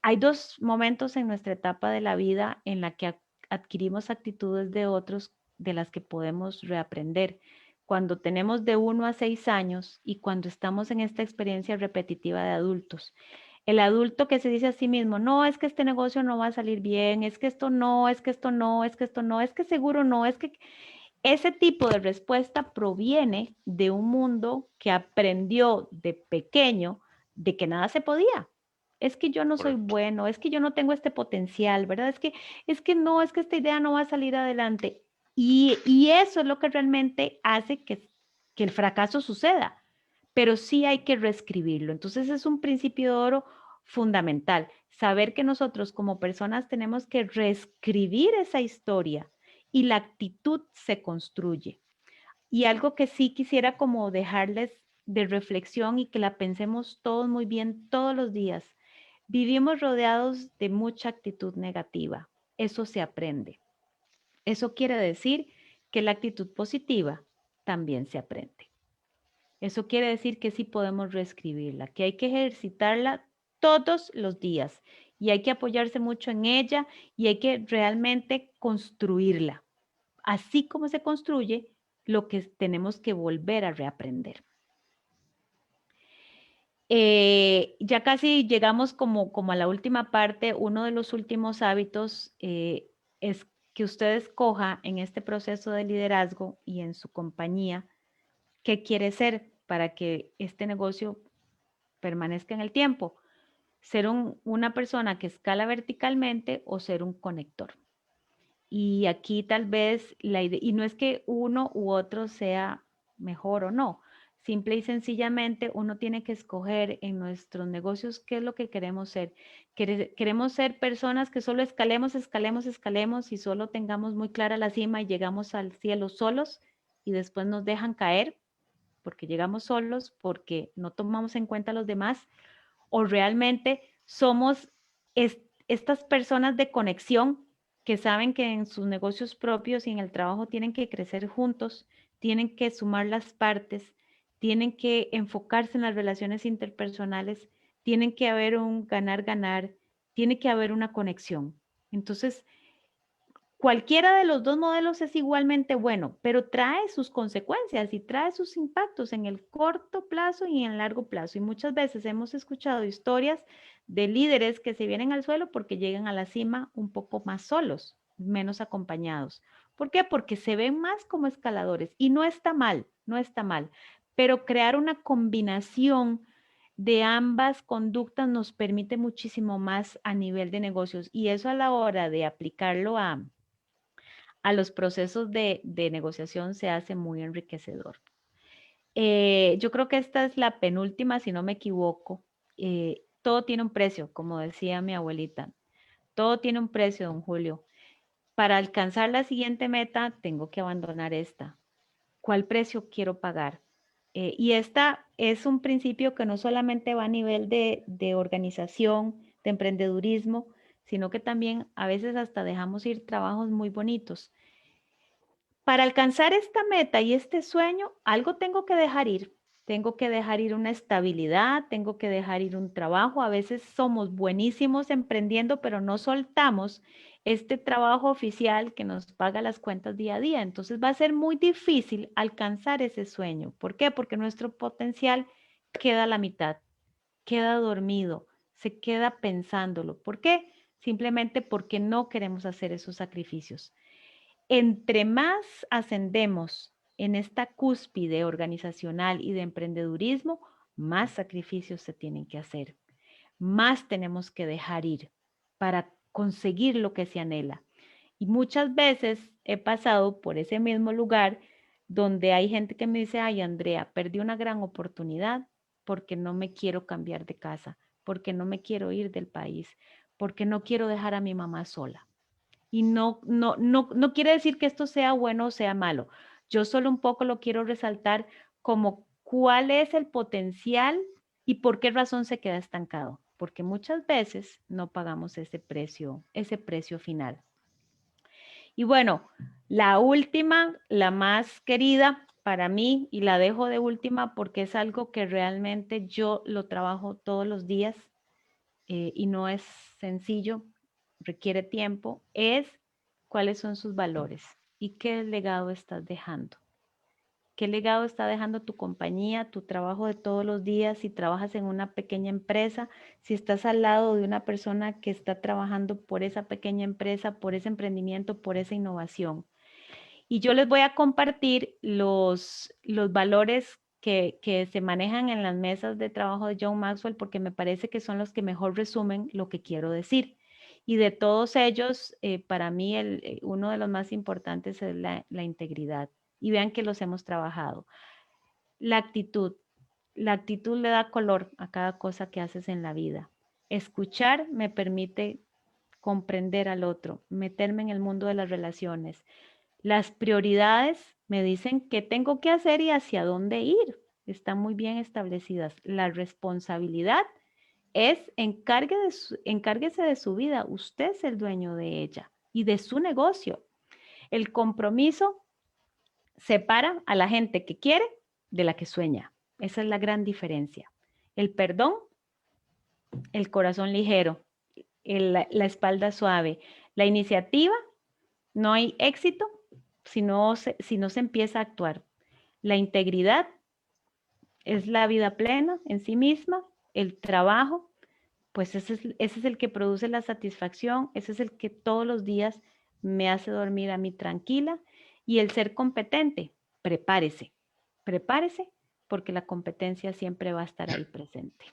B: Hay dos momentos en nuestra etapa de la vida en la que adquirimos actitudes de otros de las que podemos reaprender. Cuando tenemos de 1 a 6 años y cuando estamos en esta experiencia repetitiva de adultos. El adulto que se dice a sí mismo, no, es que este negocio no va a salir bien, es que esto no, es que esto no, es que esto no, es que seguro no, es que ese tipo de respuesta proviene de un mundo que aprendió de pequeño de que nada se podía. Es que yo no soy
A: Correcto.
B: bueno, es que yo no tengo este potencial, ¿verdad? Es que no, es que esta idea no va a salir adelante. Y eso es lo que realmente hace que el fracaso suceda, pero sí hay que reescribirlo. Entonces es un principio de oro fundamental, saber que nosotros como personas tenemos que reescribir esa historia y la actitud se construye. Y algo que sí quisiera como dejarles de reflexión y que la pensemos todos muy bien todos los días. Vivimos rodeados de mucha actitud negativa. Eso se aprende. Eso quiere decir que la actitud positiva también se aprende. Eso quiere decir que sí podemos reescribirla, que hay que ejercitarla todos los días y hay que apoyarse mucho en ella y hay que realmente construirla. Así como se construye lo que tenemos que volver a reaprender. Ya casi llegamos como a la última parte. Uno de los últimos hábitos es que usted escoja en este proceso de liderazgo y en su compañía qué quiere ser para que este negocio permanezca en el tiempo. Ser una persona que escala verticalmente o ser un conector. Y aquí tal vez la idea, y no es que uno u otro sea mejor o no, simple y sencillamente uno tiene que escoger en nuestros negocios qué es lo que queremos ser. Queremos ser personas que solo escalemos, escalemos, escalemos y solo tengamos muy clara la cima y llegamos al cielo solos y después nos dejan caer porque llegamos solos, porque no tomamos en cuenta a los demás, o realmente somos estas personas de conexión que saben que en sus negocios propios y en el trabajo tienen que crecer juntos, tienen que sumar las partes, tienen que enfocarse en las relaciones interpersonales, tienen que haber un ganar-ganar, tiene que haber una conexión. Entonces, cualquiera de los dos modelos es igualmente bueno, pero trae sus consecuencias y trae sus impactos en el corto plazo y en el largo plazo. Y muchas veces hemos escuchado historias de líderes que se vienen al suelo porque llegan a la cima un poco más solos, menos acompañados. ¿Por qué? Porque se ven más como escaladores y no está mal, no está mal, pero crear una combinación de ambas conductas nos permite muchísimo más a nivel de negocios y eso a la hora de aplicarlo a los procesos de negociación se hace muy enriquecedor. Yo creo que esta es la penúltima, si no me equivoco. Todo tiene un precio, como decía mi abuelita. Todo tiene un precio, don Julio. Para alcanzar la siguiente meta, tengo que abandonar esta. ¿Cuál precio quiero pagar? Y esta es un principio que no solamente va a nivel de organización, de emprendedurismo, sino que también a veces hasta dejamos ir trabajos muy bonitos. Para alcanzar esta meta y este sueño, algo tengo que dejar ir. Tengo que dejar ir una estabilidad, tengo que dejar ir un trabajo. A veces somos buenísimos emprendiendo, pero no soltamos este trabajo oficial que nos paga las cuentas día a día. Entonces va a ser muy difícil alcanzar ese sueño. ¿Por qué? Porque nuestro potencial queda a la mitad, queda dormido, se queda pensándolo. ¿Por qué? Simplemente porque no queremos hacer esos sacrificios. Entre más ascendemos en esta cúspide organizacional y de emprendedurismo, más sacrificios se tienen que hacer, más tenemos que dejar ir para conseguir lo que se anhela. Y muchas veces he pasado por ese mismo lugar donde hay gente que me dice, ay, Andrea, perdí una gran oportunidad porque no me quiero cambiar de casa, porque no me quiero ir del país, porque no quiero dejar a mi mamá sola. Y no quiere decir que esto sea bueno o sea malo. Yo solo un poco lo quiero resaltar como cuál es el potencial y por qué razón se queda estancado. Porque muchas veces no pagamos ese precio final. Y bueno, la última, la más querida para mí, y la dejo de última porque es algo que realmente yo lo trabajo todos los días y no es sencillo, requiere tiempo, es cuáles son sus valores y qué legado estás dejando. ¿Qué legado está dejando tu compañía, tu trabajo de todos los días? Si trabajas en una pequeña empresa, si estás al lado de una persona que está trabajando por esa pequeña empresa, por ese emprendimiento, por esa innovación. Y yo les voy a compartir los valores que se manejan en las mesas de trabajo de John Maxwell porque me parece que son los que mejor resumen lo que quiero decir. Y de todos ellos, para mí uno de los más importantes es la integridad. Y vean que los hemos trabajado. La actitud. La actitud le da color a cada cosa que haces en la vida. Escuchar me permite comprender al otro, meterme en el mundo de las relaciones. Las prioridades me dicen qué tengo que hacer y hacia dónde ir. Están muy bien establecidas. La responsabilidad es encárguese de su vida. Usted es el dueño de ella y de su negocio. El compromiso separa a la gente que quiere de la que sueña. Esa es la gran diferencia. El perdón, el corazón ligero, la espalda suave. La iniciativa, no hay éxito si no se empieza a actuar. La integridad es la vida plena en sí misma, el trabajo, pues ese es el que produce la satisfacción, ese es el que todos los días me hace dormir a mí tranquila y el ser competente, prepárese, prepárese porque la competencia siempre va a estar ahí presente.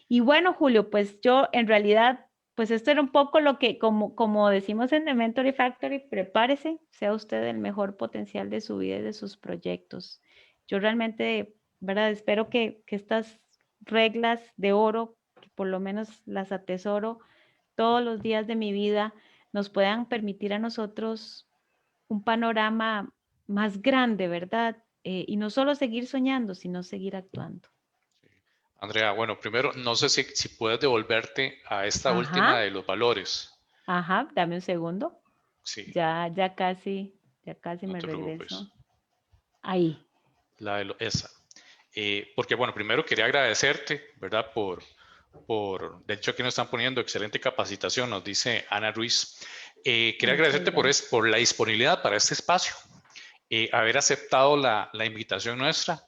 B: Y bueno, Julio, pues yo en realidad, pues esto era un poco lo que, como decimos en The Mentoring Factory, prepárese, sea usted el mejor potencial de su vida y de sus proyectos. Yo realmente, ¿verdad? Espero que estas reglas de oro, que por lo menos las atesoro todos los días de mi vida, nos puedan permitir a nosotros un panorama más grande, ¿verdad? Y no solo seguir soñando, sino seguir actuando.
A: Andrea, bueno, primero, no sé si puedes devolverte a esta última
B: Ajá.
A: de los valores.
B: Ajá, dame un segundo.
A: Sí,
B: Ya casi
A: no
B: me
A: te preocupes.
B: regreso. Ahí.
A: Esa. Porque, bueno, primero quería agradecerte, ¿verdad? De hecho, aquí nos están poniendo excelente capacitación, nos dice Ana Ruiz. Quería
B: Muchas
A: agradecerte
B: gracias.
A: por la disponibilidad para este espacio, haber aceptado la invitación nuestra.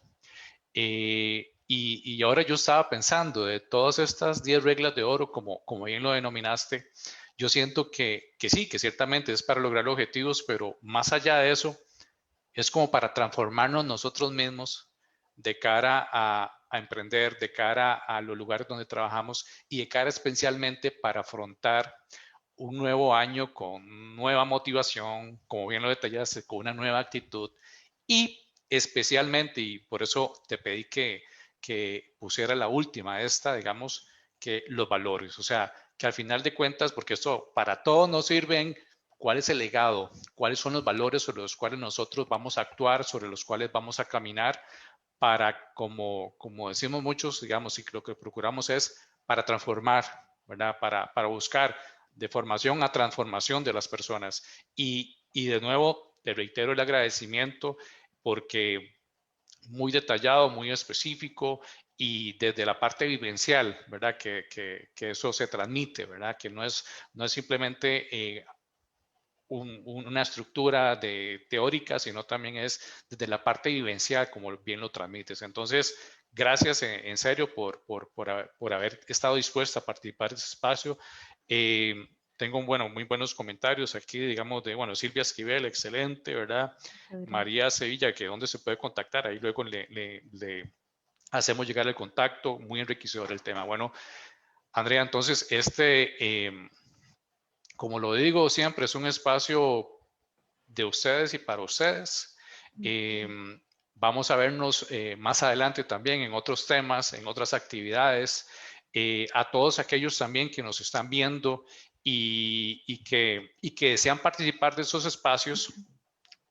A: Y ahora yo estaba pensando de todas estas 10 reglas de oro, como bien lo denominaste, yo siento que sí, que ciertamente es para lograr objetivos, pero más allá de eso, es como para transformarnos nosotros mismos de cara a emprender, de cara a los lugares donde trabajamos y de cara especialmente para afrontar un nuevo año con nueva motivación, como bien lo detallaste, con una nueva actitud y especialmente, y por eso te pedí que pusiera la última, esta, digamos, que los valores, o sea, que al final de cuentas, porque esto para todos nos sirven, cuál es el legado, cuáles son los valores sobre los cuales nosotros vamos a actuar, sobre los cuales vamos a caminar, para, como decimos muchos, digamos, y lo que procuramos es para transformar, ¿verdad? Para buscar de formación a transformación de las personas. Y de nuevo, te reitero el agradecimiento porque muy detallado, muy específico y desde la parte vivencial, ¿verdad? Que eso se transmite, ¿verdad? Que no es simplemente una estructura teórica, sino también es desde la parte vivencial, como bien lo transmites. Entonces, gracias en serio por haber estado dispuesta a participar de este espacio. Tengo, muy buenos comentarios aquí, digamos, de, Silvia Esquivel, excelente, ¿verdad?
B: Muchas gracias.
A: María Sevilla, que dónde se puede contactar, ahí luego le hacemos llegar el contacto, muy enriquecedor el tema. Bueno, Andrea, entonces, como lo digo siempre, es un espacio de ustedes y para ustedes. Vamos a vernos más adelante también en otros temas, en otras actividades. A todos aquellos también que nos están viendo y que desean participar de esos espacios,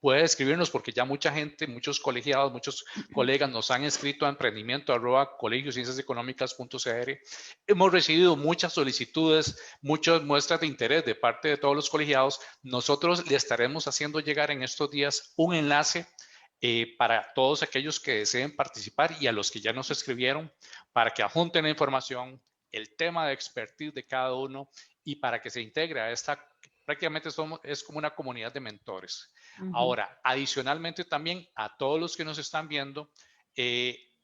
A: puede escribirnos porque ya mucha gente, muchos colegiados, muchos colegas nos han escrito a emprendimiento@colegioscienciaseconómicas.cr. Hemos recibido muchas solicitudes, muchas muestras de interés de parte de todos los colegiados. Nosotros le estaremos haciendo llegar en estos días un enlace para todos aquellos que deseen participar y a los que ya nos escribieron para que adjunten la información, el tema de expertise de cada uno y para que se integre a esta, prácticamente es como una comunidad de mentores. Ahora, adicionalmente también a todos los que nos están viendo,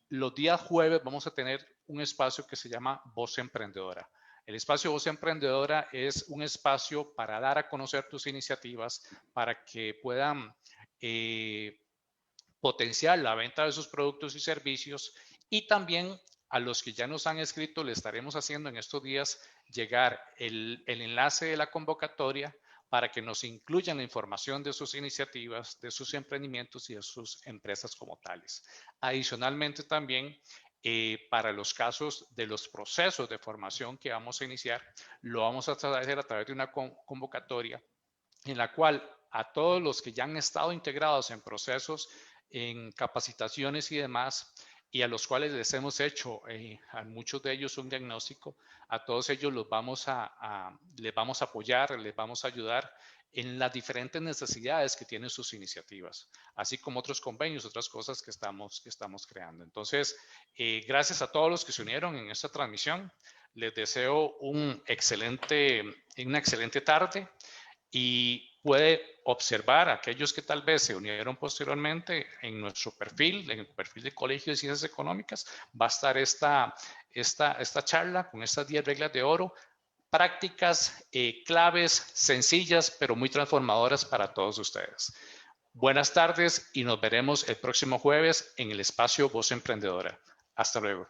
A: los días jueves vamos a tener un espacio que se llama Voz Emprendedora. El espacio Voz Emprendedora es un espacio para dar a conocer tus iniciativas, para que puedan potenciar la venta de sus productos y servicios y también a los que ya nos han escrito le estaremos haciendo en estos días llegar el enlace de la convocatoria para que nos incluyan la información de sus iniciativas, de sus emprendimientos y de sus empresas como tales. Adicionalmente también, para los casos de los procesos de formación que vamos a iniciar, lo vamos a hacer a través de una convocatoria en la cual a todos los que ya han estado integrados en procesos, en capacitaciones y demás, y a los cuales les hemos hecho a muchos de ellos un diagnóstico, a todos ellos les vamos a apoyar, les vamos a ayudar en las diferentes necesidades que tienen sus iniciativas, así como otros convenios, otras cosas que estamos creando. Entonces, gracias a todos los que se unieron en esta transmisión. Les deseo una excelente tarde y puede observar a aquellos que tal vez se unieron posteriormente en nuestro perfil, en el perfil de Colegio de Ciencias Económicas, va a estar esta charla con estas 10 reglas de oro, prácticas, claves, sencillas, pero muy transformadoras para todos ustedes. Buenas tardes y nos veremos el próximo jueves en el espacio Voz Emprendedora. Hasta luego.